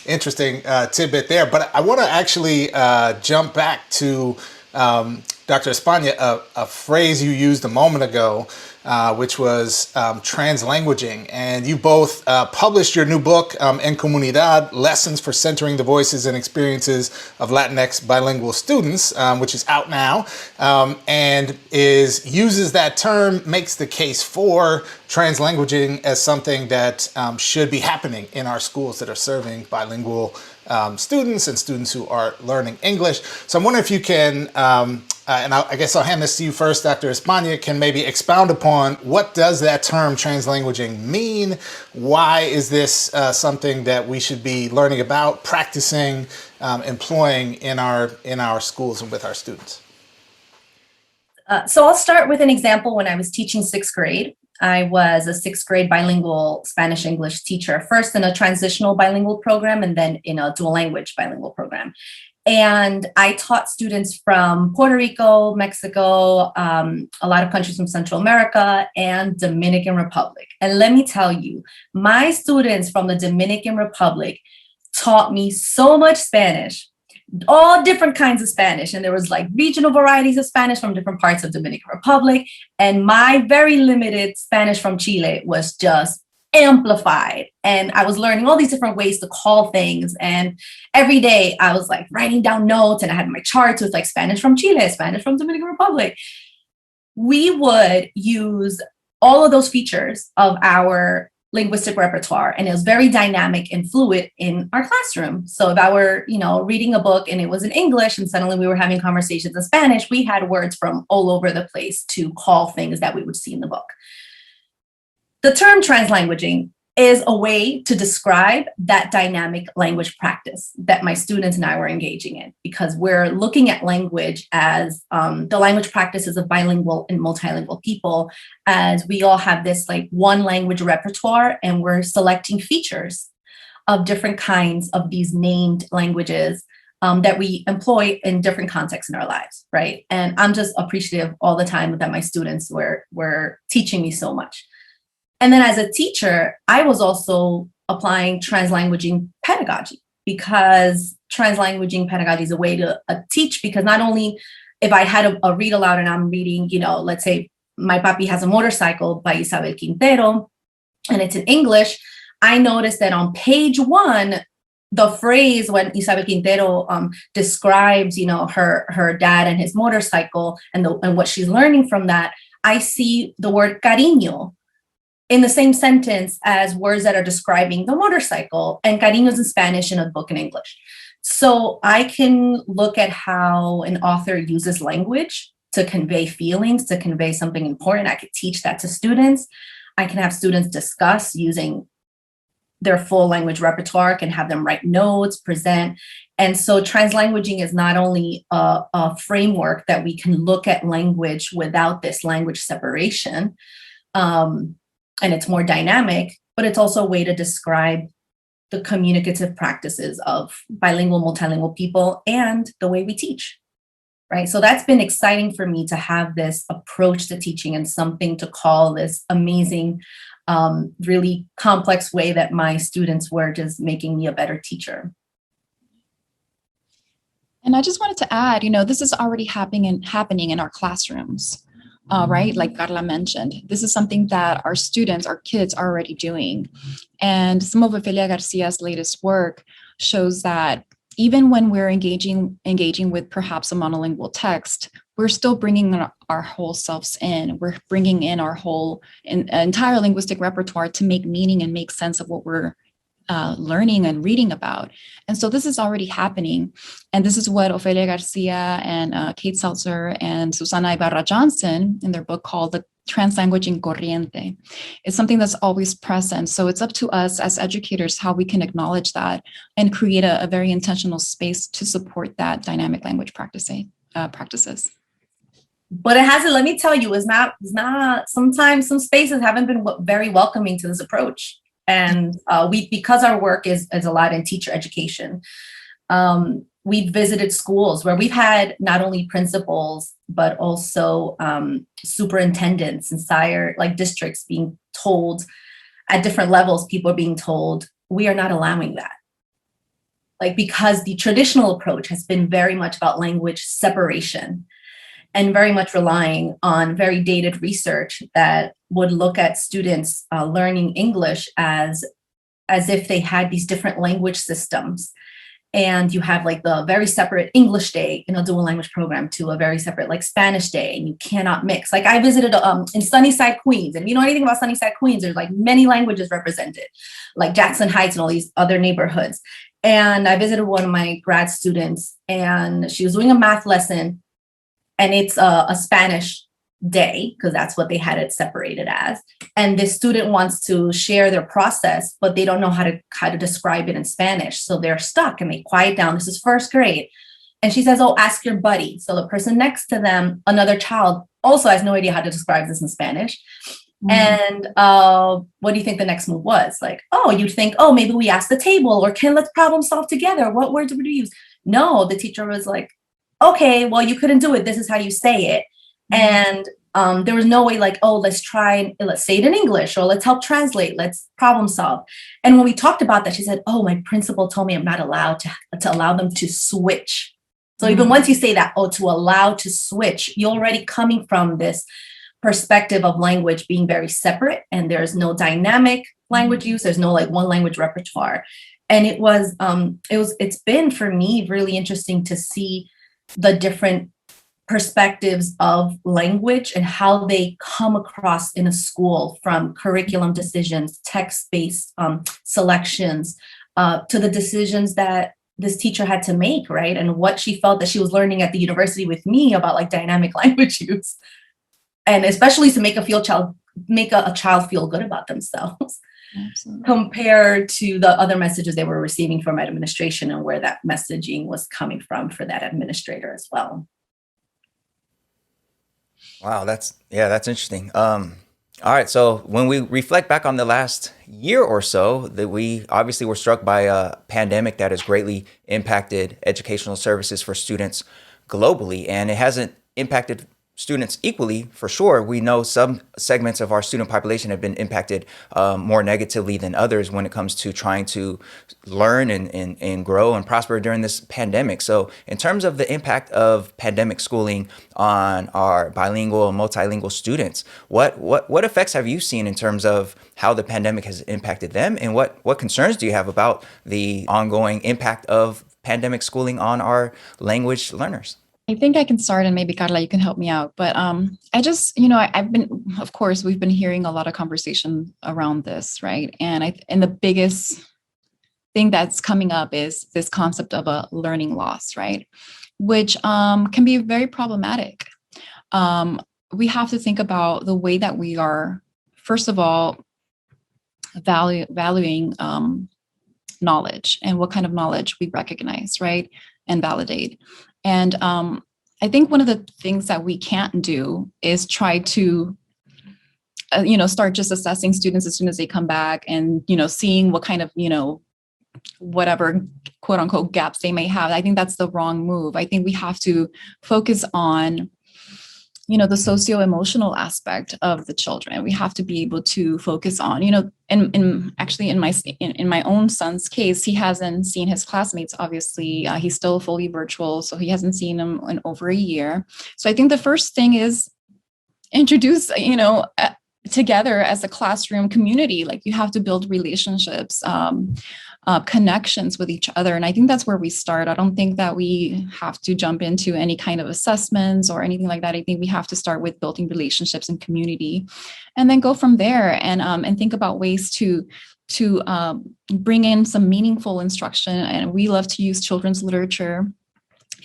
interesting tidbit there. But I want to actually jump back to Dr. España, a phrase you used a moment ago, which was translanguaging. And you both published your new book, En Comunidad, Lessons for Centering the Voices and Experiences of Latinx Bilingual Students, which is out now, and uses that term, makes the case for translanguaging as something that should be happening in our schools that are serving bilingual students and students who are learning English. So I'm wondering if you can, and I guess I'll hand this to you first, Dr. España, can maybe expound upon what does that term translanguaging mean? Why is this something that we should be learning about, practicing, employing in our schools and with our students? So I'll start with an example. When I was teaching sixth grade, I was a sixth grade bilingual Spanish-English teacher, first in a transitional bilingual program and then in a dual language bilingual program. And I taught students from Puerto Rico, Mexico, a lot of countries from Central America and Dominican Republic. And let me tell you, my students from the Dominican Republic taught me so much Spanish, all different kinds of Spanish. And there was like regional varieties of Spanish from different parts of Dominican Republic. And my very limited Spanish from Chile was just amplified. And I was learning all these different ways to call things. And every day I was like writing down notes, and I had my charts with like Spanish from Chile, Spanish from Dominican Republic. We would use all of those features of our linguistic repertoire, and it was very dynamic and fluid in our classroom. So if I were, reading a book and it was in English and suddenly we were having conversations in Spanish, we had words from all over the place to call things that we would see in the book. The term translanguaging is a way to describe that dynamic language practice that my students and I were engaging in, because we're looking at language as the language practices of bilingual and multilingual people, as we all have this like one language repertoire, and we're selecting features of different kinds of these named languages that we employ in different contexts in our lives, right? And I'm just appreciative all the time that my students were teaching me so much. And then as a teacher, I was also applying translanguaging pedagogy, because translanguaging pedagogy is a way to teach, because not only if I had a read aloud and I'm reading, let's say My Papi Has a Motorcycle by Isabel Quintero, and it's in English, I noticed that on page 1, the phrase when Isabel Quintero describes, her dad and his motorcycle and what she's learning from that, I see the word cariño in the same sentence as words that are describing the motorcycle, and cariño is in Spanish and a book in English. So I can look at how an author uses language to convey feelings, to convey something important. I could teach that to students. I can have students discuss using their full language repertoire, can have them write notes, present. And so translanguaging is not only a framework that we can look at language without this language separation, and it's more dynamic, but it's also a way to describe the communicative practices of bilingual, multilingual people and the way we teach, right? So that's been exciting for me to have this approach to teaching and something to call this amazing, really complex way that my students were just making me a better teacher. And I just wanted to add, this is already happening in our classrooms. Right? Like Carla mentioned, this is something that our students, our kids are already doing. And some of Ofelia Garcia's latest work shows that even when we're engaging with perhaps a monolingual text, we're still bringing our whole selves in. We're bringing in our whole entire linguistic repertoire to make meaning and make sense of what we're learning and reading about. And so this is already happening. And this is what Ofelia Garcia and Kate Seltzer and Susana Ibarra Johnson in their book called The Translanguaging Corriente. It's something that's always present. So it's up to us as educators how we can acknowledge that and create a very intentional space to support that dynamic language practices. But it hasn't, let me tell you, it's not, sometimes some spaces haven't been very welcoming to this approach. And because our work is a lot in teacher education, we've visited schools where we've had not only principals, but also superintendents and districts being told at different levels, people are being told, we are not allowing that. Because the traditional approach has been very much about language separation and very much relying on very dated research that would look at students learning English as if they had these different language systems. And you have the very separate English day in a dual language program to a very separate Spanish day, and you cannot mix. I visited in Sunnyside, Queens, and if you know anything about Sunnyside, Queens, there's many languages represented, like Jackson Heights and all these other neighborhoods. And I visited one of my grad students, and she was doing a math lesson, and it's a Spanish day, because that's what they had it separated as. And this student wants to share their process, but they don't know how to describe it in Spanish. So they're stuck and they quiet down. This is first grade. And she says, oh, ask your buddy. So the person next to them, another child, also has no idea how to describe this in Spanish. Mm-hmm. And what do you think the next move was? You'd think, maybe we ask the table, or let's problem solve together. What words would we use? No, the teacher was like, okay, well, you couldn't do it. This is how you say it. And there was no way let's say it in English, or let's help translate, let's problem solve. And when we talked about that, she said, my principal told me I'm not allowed to allow them to switch. So even once you say that, to allow to switch, you're already coming from this perspective of language being very separate, and there's no dynamic language use. There's no one language repertoire. And it's been for me really interesting to see the different perspectives of language and how they come across in a school, from curriculum decisions, text-based selections, to the decisions that this teacher had to make, right? And what she felt that she was learning at the university with me about dynamic language use, and especially to make a child feel good about themselves. Absolutely. Compared to the other messages they were receiving from administration, and where that messaging was coming from for that administrator as well. Wow, that's interesting. All right, so when we reflect back on the last year or so, that we obviously were struck by a pandemic that has greatly impacted educational services for students globally, and it hasn't impacted students equally, for sure. We know some segments of our student population have been impacted more negatively than others when it comes to trying to learn and grow and prosper during this pandemic. So in terms of the impact of pandemic schooling on our bilingual and multilingual students, what effects have you seen in terms of how the pandemic has impacted them, and what concerns do you have about the ongoing impact of pandemic schooling on our language learners? I think I can start, and maybe Carla, you can help me out. But I've been, of course, we've been hearing a lot of conversation around this, right? And the biggest thing that's coming up is this concept of a learning loss, right? Which can be very problematic. we have to think about the way that we are, first of all, valuing knowledge and what kind of knowledge we recognize, right, and validate. And I think one of the things that we can't do is try to start just assessing students as soon as they come back and, seeing what kind of, whatever quote unquote gaps they may have. I think that's the wrong move. I think we have to focus on, the socio-emotional aspect of the children. We have to be able to focus on, in my own son's case, he hasn't seen his classmates. Obviously, he's still fully virtual, so he hasn't seen them in over a year. So I think the first thing is introduce, together as a classroom community. Like, you have to build relationships, connections with each other. And I think that's where we start. I don't think that we have to jump into any kind of assessments or anything like that. I think we have to start with building relationships and community, and then go from there and think about ways to bring in some meaningful instruction. And we love to use children's literature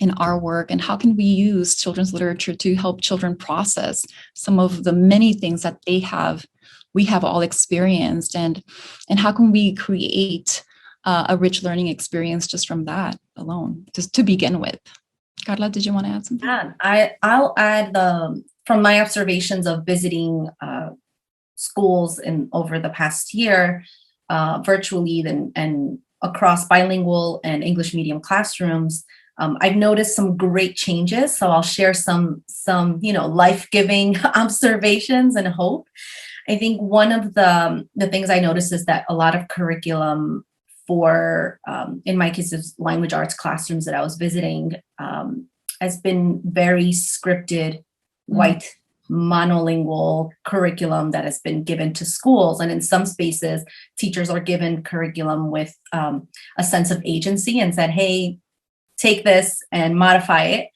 in our work. And how can we use children's literature to help children process some of the many things that we have all experienced, and how can we create a rich learning experience just from that alone, just to begin with. Carla, did you want to add something? Yeah, I'll add from my observations of visiting schools over the past year, virtually and across bilingual and English medium classrooms. I've noticed some great changes. So I'll share some life-giving observations and hope. I think one of the things I noticed is that a lot of curriculum for, in my case, of language arts classrooms that I was visiting, has been very scripted, white, monolingual curriculum that has been given to schools. And in some spaces, teachers are given curriculum with a sense of agency and said, hey, take this and modify it.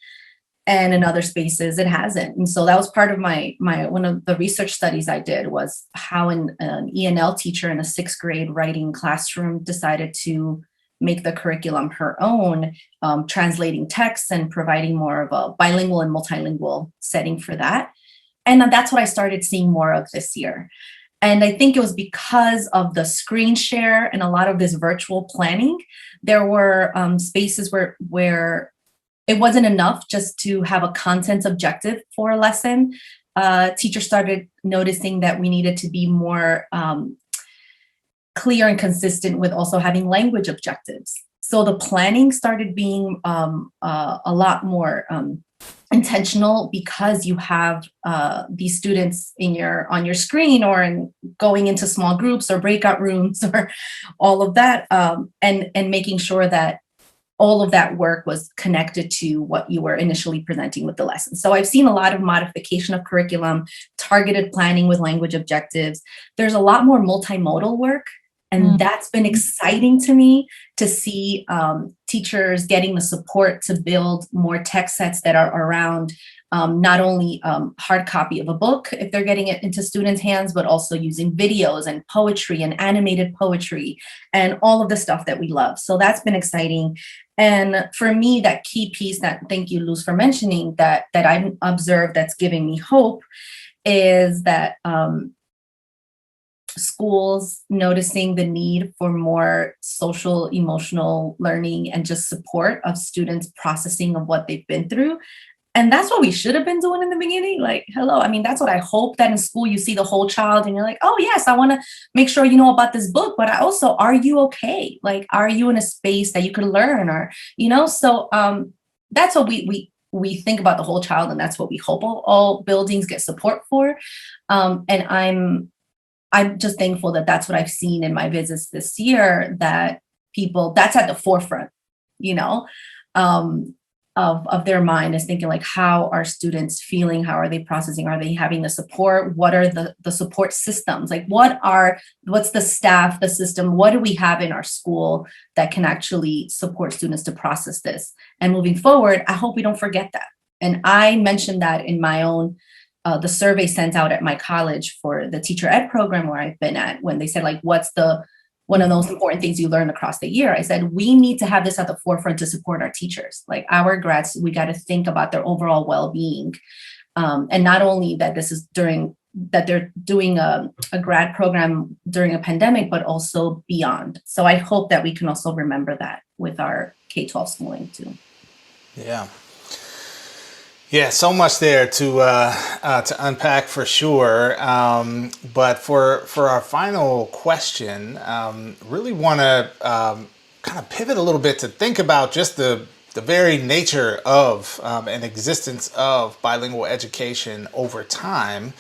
And in other spaces, it hasn't. And so that was part of my one of the research studies I did, was how an ENL teacher in a 6th grade writing classroom decided to make the curriculum her own, translating texts and providing more of a bilingual and multilingual setting for that. And that's what I started seeing more of this year. And I think it was because of the screen share and a lot of this virtual planning. There were spaces where it wasn't enough just to have a content objective for a lesson. Teachers started noticing that we needed to be more clear and consistent with also having language objectives. So the planning started being a lot more intentional, because you have these students on your screen, or going into small groups or breakout rooms or all of that, and making sure that all of that work was connected to what you were initially presenting with the lesson. So I've seen a lot of modification of curriculum, targeted planning with language objectives. There's a lot more multimodal work. And that's been exciting to me, to see teachers getting the support to build more text sets that are around not only hard copy of a book, if they're getting it into students' hands, but also using videos and poetry and animated poetry and all of the stuff that we love. So that's been exciting. And for me, that key piece thank you, Luz, for mentioning, that I've observed that's giving me hope, is that schools noticing the need for more social emotional learning and just support of students processing of what they've been through. And that's what we should have been doing in the beginning. Like, hello. I mean, that's what I hope, that in school you see the whole child and you're like, oh yes, I want to make sure you know about this book, but I also, are you okay? Like, are you in a space that you could learn, or, so that's what we think about the whole child. And that's what we hope all buildings get support for. And I'm just thankful that that's what I've seen in my visits this year, that that's at the forefront, of their mind, is thinking like, how are students feeling? How are they processing? Are they having the support? What are the support systems? Like, what's the staff, the system? What do we have in our school that can actually support students to process this? And moving forward, I hope we don't forget that. And I mentioned that in my own the survey sent out at my college for the teacher ed program where I've been at, when they said, like, what's one of those important things you learn across the year? I said, we need to have this at the forefront to support our teachers. Like, our grads, we got to think about their overall well-being. And not only that that they're doing a grad program during a pandemic, but also beyond. So I hope that we can also remember that with our K-12 schooling too. Yeah. Yeah, so much there to unpack for sure. But for our final question, really want to kind of pivot a little bit to think about just the very nature of and existence of bilingual education over time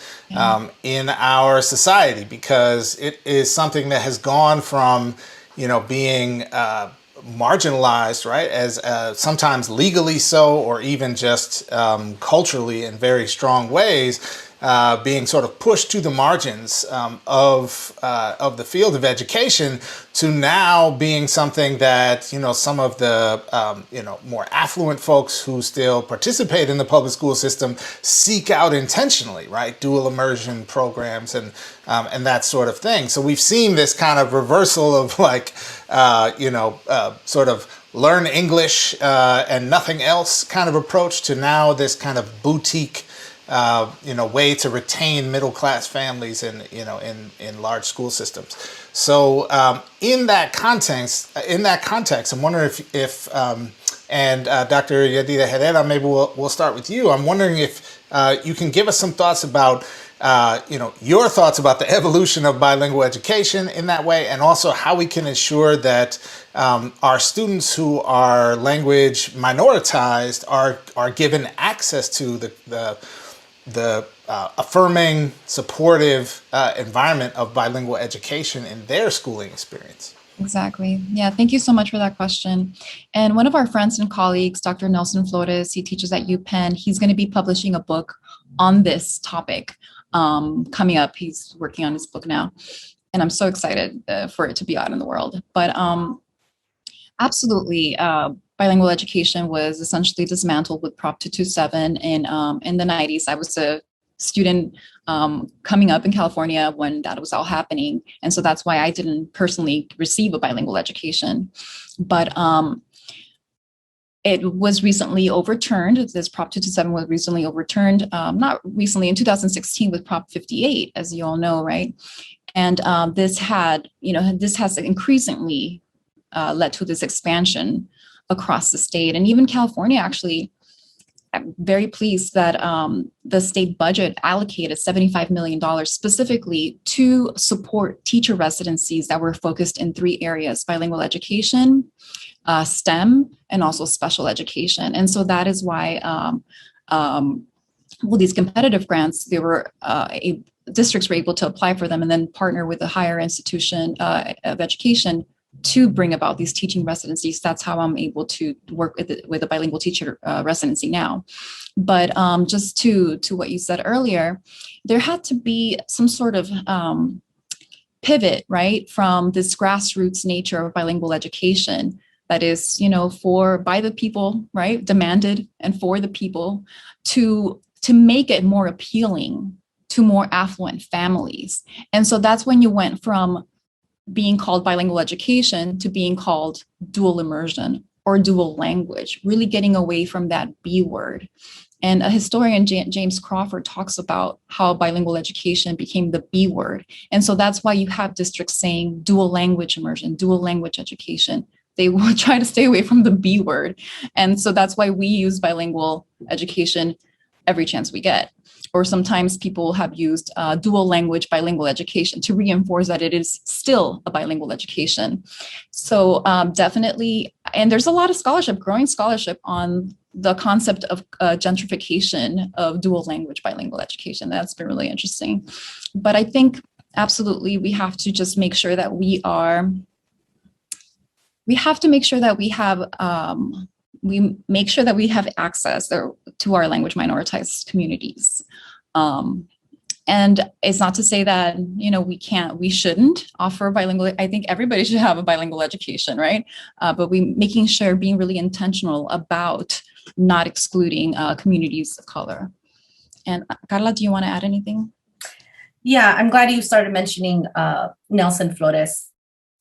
in our society, because it is something that has gone from, being marginalized, right, as sometimes legally so, or even just culturally in very strong ways, being sort of pushed to the margins of the field of education, to now being something that some of the more affluent folks who still participate in the public school system seek out intentionally, right? Dual immersion programs and that sort of thing. So we've seen this kind of reversal of sort of learn English and nothing else kind of approach, to now this kind of boutique way to retain middle class families in large school systems. So in that context, I'm wondering if and Dr. Yadira Herrera, maybe we'll start with you. I'm wondering if you can give us some thoughts about your thoughts about the evolution of bilingual education in that way, and also how we can ensure that our students who are language minoritized are given access to the affirming, supportive environment of bilingual education in their schooling experience. Exactly. Yeah, thank you so much for that question. And one of our friends and colleagues, Dr. Nelson Flores, he teaches at UPenn. He's going to be publishing a book on this topic coming up. He's working on his book now, and I'm so excited for it to be out in the world. But absolutely, bilingual education was essentially dismantled with Prop 227 in the 90s. I was a student coming up in California when that was all happening. And so that's why I didn't personally receive a bilingual education. But it was recently overturned. This Prop 227 was recently overturned, not recently, in 2016 with Prop 58, as you all know, right? And this has increasingly led to this expansion across the state. And even California, actually, I'm very pleased that the state budget allocated $75 million specifically to support teacher residencies that were focused in 3 areas: bilingual education, STEM, and also special education. And so that is why these competitive grants, districts were able to apply for them and then partner with a higher institution of education to bring about these teaching residencies. That's how I'm able to work with a bilingual teacher residency now. But just to what you said earlier, there had to be some sort of pivot, right, from this grassroots nature of bilingual education that is, by the people, right, demanded and for the people, to make it more appealing to more affluent families. And so that's when you went from being called bilingual education to being called dual immersion or dual language, really getting away from that B word. And a historian, James Crawford, talks about how bilingual education became the B word. And so that's why you have districts saying dual language immersion, dual language education. They will try to stay away from the B word. And so that's why we use bilingual education every chance we get. Or sometimes people have used dual language bilingual education to reinforce that it is still a bilingual education. So definitely, and there's a lot of scholarship, growing scholarship on the concept of gentrification of dual language bilingual education. That's been really interesting. But I think absolutely we have to just make sure that we have access to our language minoritized communities. And it's not to say that, we shouldn't offer bilingual. I think everybody should have a bilingual education, right? But making sure, being really intentional about not excluding communities of color. And Carla, do you want to add anything? Yeah, I'm glad you started mentioning Nelson Flores'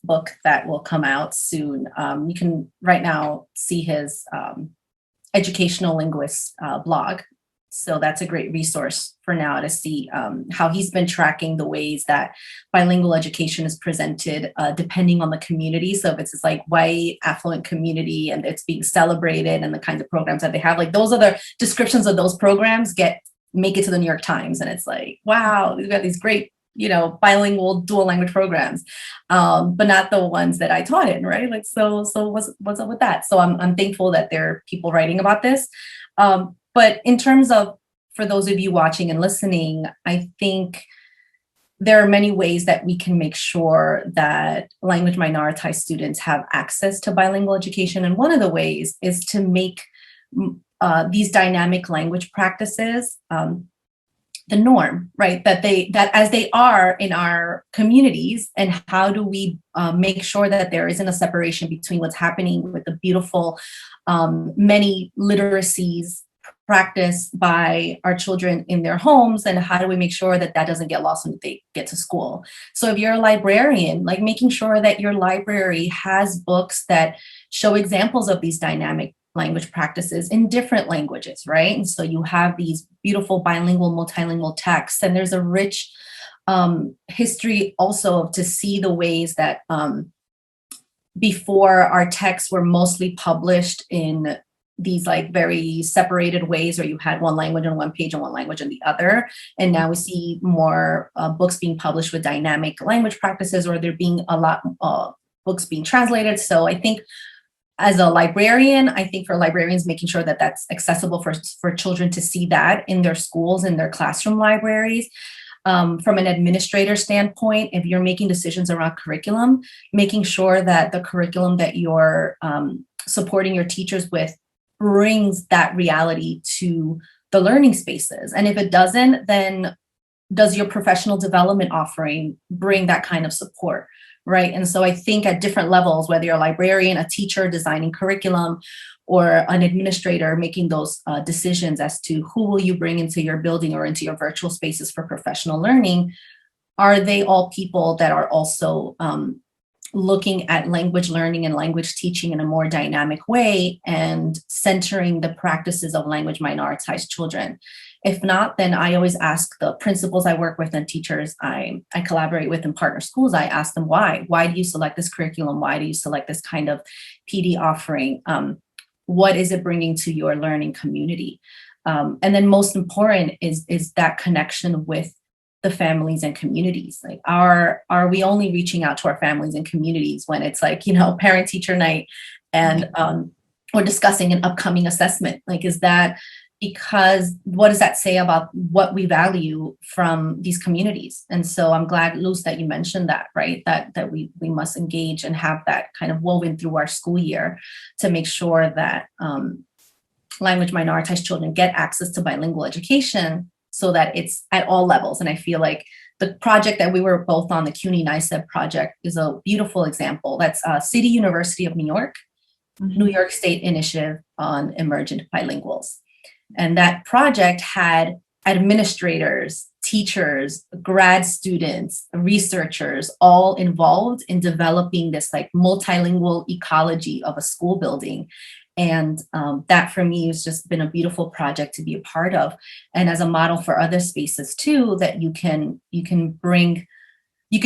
book that will come out soon. You can right now see his educational linguist blog. So that's a great resource for now to see how he's been tracking the ways that bilingual education is presented depending on the community. So if it's this like white, affluent community and it's being celebrated and the kinds of programs that they have, like those are the descriptions of those programs make it to the New York Times. And it's like, wow, we've got these great, bilingual dual language programs, but not the ones that I taught in, right? Like, so what's up with that? So I'm thankful that there are people writing about this. But in terms of, for those of you watching and listening, I think there are many ways that we can make sure that language minoritized students have access to bilingual education. And one of the ways is to make these dynamic language practices the norm, right? That as they are in our communities, and how do we make sure that there isn't a separation between what's happening with the beautiful many literacies practiced by our children in their homes, and how do we make sure that doesn't get lost when they get to school? So if you're a librarian, like making sure that your library has books that show examples of these dynamic language practices in different languages, right? And so you have these beautiful bilingual, multilingual texts, and there's a rich history also to see the ways that before our texts were mostly published in these like very separated ways, where you had one language on one page and one language on the other. And now we see more books being published with dynamic language practices, or there being a lot books being translated. So I think as a librarian, I think for librarians, making sure that that's accessible for children to see that in their schools, in their classroom libraries. From an administrator standpoint, if you're making decisions around curriculum, making sure that the curriculum that you're supporting your teachers with brings that reality to the learning spaces. And if it doesn't, then does your professional development offering bring that kind of support, right? And so I think at different levels, whether you're a librarian, a teacher designing curriculum, or an administrator making those decisions as to who will you bring into your building or into your virtual spaces for professional learning, are they all people that are also looking at language learning and language teaching in a more dynamic way and centering the practices of language minoritized children? If not, then I always ask the principals I work with and teachers I collaborate with in partner schools, I ask them why. Why do you select this curriculum? Why do you select this kind of PD offering? What is it bringing to your learning community? And then most important is that connection with the families and communities. Like, are we only reaching out to our families and communities when it's like, parent teacher night and we're discussing an upcoming assessment? Like, is that because what does that say about what we value from these communities? And so I'm glad, Luz, that you mentioned that, right? That we must engage and have that kind of woven through our school year to make sure that language minoritized children get access to bilingual education, so that it's at all levels. And I feel like the project that we were both on, the CUNY NICEB project, is a beautiful example. That's City University of New York, New York State Initiative on Emergent Bilinguals. And that project had administrators, teachers, grad students, researchers, all involved in developing this like multilingual ecology of a school building. And that for me has just been a beautiful project to be a part of, and as a model for other spaces too, that you can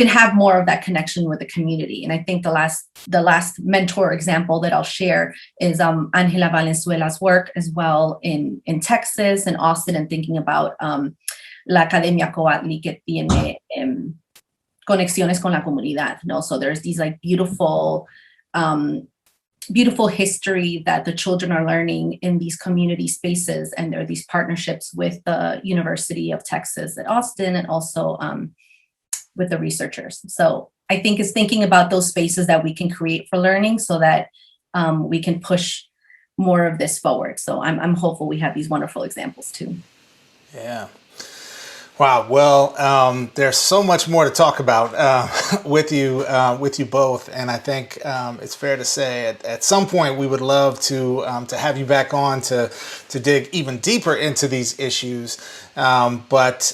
have more of that connection with the community. And I think the last mentor example that I'll share is Angela Valenzuela's work as well in Texas and Austin, and thinking about La Academia Coatli que tiene conexiones con la comunidad. So there's these like beautiful history that the children are learning in these community spaces, and there are these partnerships with the University of Texas at Austin, and also with the researchers. So I think it's thinking about those spaces that we can create for learning, so that we can push more of this forward. So I'm hopeful we have these wonderful examples too. Yeah. Wow. Well, there's so much more to talk about with you both, and I think it's fair to say at some point we would love to have you back on to dig even deeper into these issues. But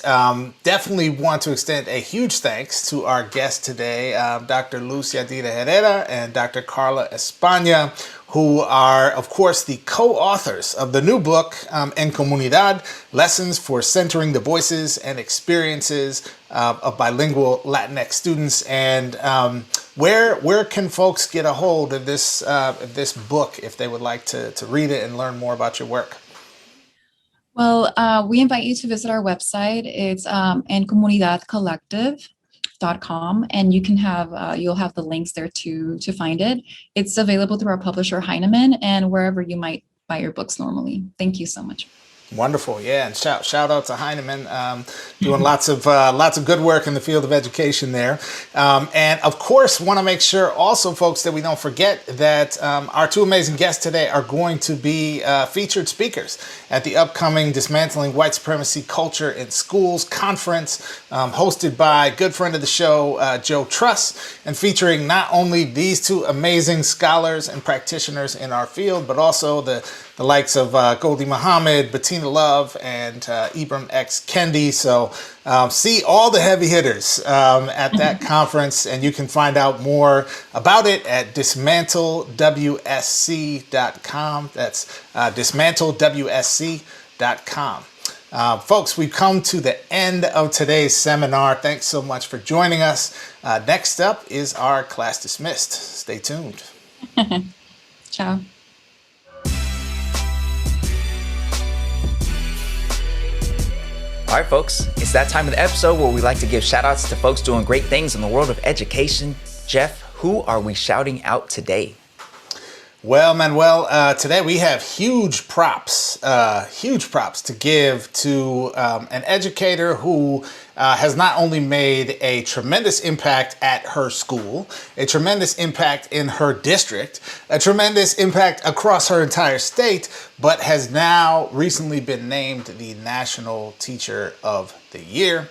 definitely want to extend a huge thanks to our guests today, Dr. Luz Yadira Herrera and Dr. Carla España, who are, of course, the co-authors of the new book, En Comunidad, Lessons for Centering the Voices and Experiences of Bilingual Latinx Students. And where can folks get a hold of this book if they would like to read it and learn more about your work? Well, we invite you to visit our website. It's En Comunidad Collective.com, and you can have you'll have the links there to find it. It's available through our publisher Heinemann and wherever you might buy your books normally. Thank you so much. Wonderful, yeah, and shout out to Heinemann, doing lots of good work in the field of education there, and of course want to make sure also, folks, that we don't forget that our two amazing guests today are going to be featured speakers at the upcoming Dismantling White Supremacy Culture in Schools conference, hosted by good friend of the show, Joe Truss, and featuring not only these two amazing scholars and practitioners in our field, but also the likes of Goldie Muhammad, Bettina Love, and Ibram X. Kendi. So see all the heavy hitters at that conference, and you can find out more about it at dismantlewsc.com. That's dismantlewsc.com. Folks, we've come to the end of today's seminar. Thanks so much for joining us. Next up is our class dismissed. Stay tuned. Ciao. All right, folks, it's that time of the episode where we like to give shout outs to folks doing great things in the world of education. Jeff, who are we shouting out today? Well, Manuel, today we have huge props to give to an educator who has not only made a tremendous impact at her school, a tremendous impact in her district, a tremendous impact across her entire state, but has now recently been named the National Teacher of the Year.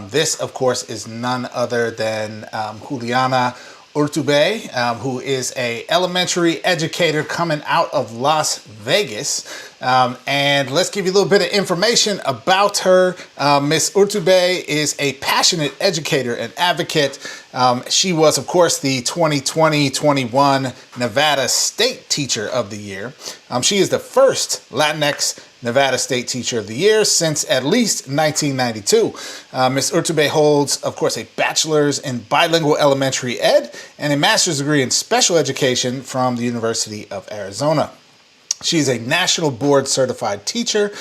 This, of course, is none other than Juliana Urtubey, who is a elementary educator coming out of Las Vegas. And let's give you a little bit of information about her. Miss Urtubey is a passionate educator and advocate. She was, of course, the 2020-21 Nevada State Teacher of the Year. She is the first Latinx Nevada State Teacher of the Year since at least 1992. Ms. Urtubey holds, of course, a bachelor's in bilingual elementary ed and a master's degree in special education from the University of Arizona. She's a national board certified teacher,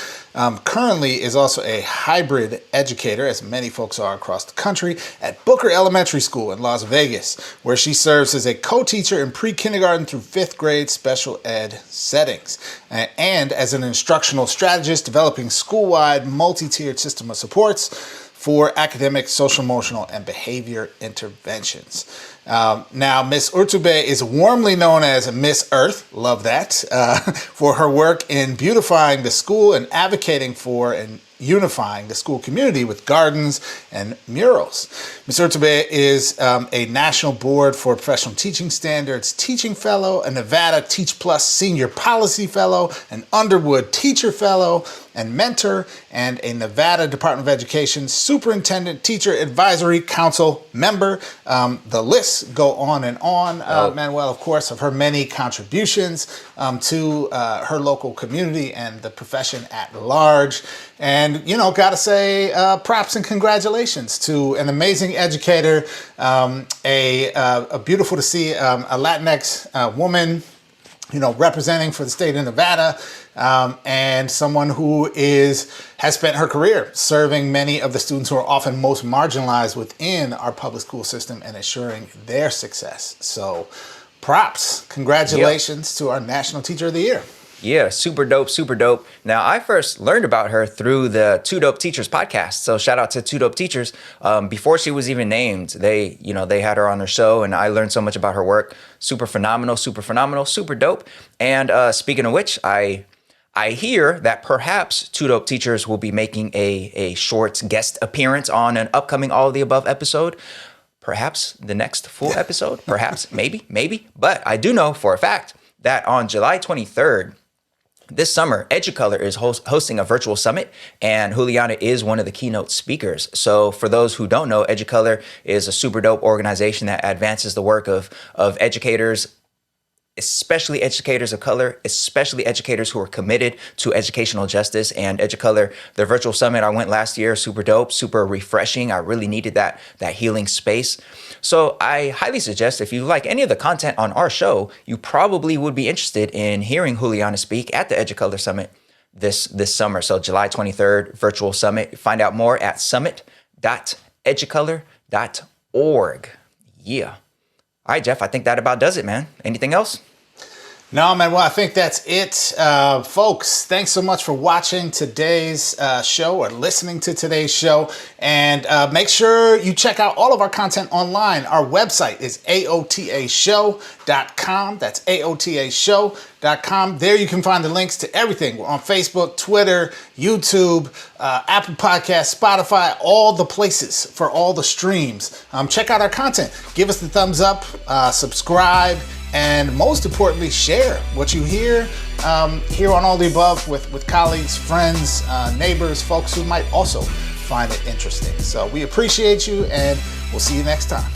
currently is also a hybrid educator, as many folks are across the country, at Booker Elementary School in Las Vegas, where she serves as a co-teacher in pre-kindergarten through fifth grade special ed settings, and as an instructional strategist developing school-wide multi-tiered system of supports for academic, social, emotional, and behavior interventions. Now, Miss Urtubey is warmly known as Miss Earth, love that, for her work in beautifying the school and advocating for and unifying the school community with gardens and murals. Ms. Urtubey is a National Board for Professional Teaching Standards Teaching Fellow, a Nevada Teach Plus Senior Policy Fellow, an Underwood Teacher Fellow and Mentor, and a Nevada Department of Education Superintendent Teacher Advisory Council member. The lists go on and on, Manuel, of course, of her many contributions to her local community and the profession at large. And, you know, gotta say props and congratulations to an amazing educator, a beautiful to see a Latinx woman, you know, representing for the state of Nevada, and someone who has spent her career serving many of the students who are often most marginalized within our public school system and ensuring their success. So props, congratulations to our National Teacher of the Year. Yeah, super dope, super dope. Now, I first learned about her through the Two Dope Teachers podcast. So shout out to Two Dope Teachers. Before she was even named, they had her on their show, and I learned so much about her work. Super phenomenal, super dope. And speaking of which, I hear that perhaps Two Dope Teachers will be making a short guest appearance on an upcoming All of the Above episode. Perhaps the next full episode, perhaps, maybe. But I do know for a fact that on July 23rd, this summer, Educolor is hosting a virtual summit, and Juliana is one of the keynote speakers. So for those who don't know, Educolor is a super dope organization that advances the work of educators especially educators of color, especially educators who are committed to educational justice. And EduColor, the virtual summit I went last year, super dope, super refreshing. I really needed that healing space. So I highly suggest if you like any of the content on our show, you probably would be interested in hearing Juliana speak at the EduColor Summit this summer. So July 23rd, virtual summit. Find out more at summit.educolor.org. Yeah. All right, Jeff, I think that about does it, man. Anything else? No, man. Well, I think that's it. Folks, thanks so much for watching today's show or listening to today's show. And make sure you check out all of our content online. Our website is aotashow.com. That's aotashow.com. There you can find the links to everything. We're on Facebook, Twitter, YouTube, Apple Podcasts, Spotify, all the places for all the streams. Check out our content. Give us the thumbs up, subscribe, and most importantly, share what you hear here on All the Above with colleagues, friends, neighbors, folks who might also find it interesting. So we appreciate you, and we'll see you next time.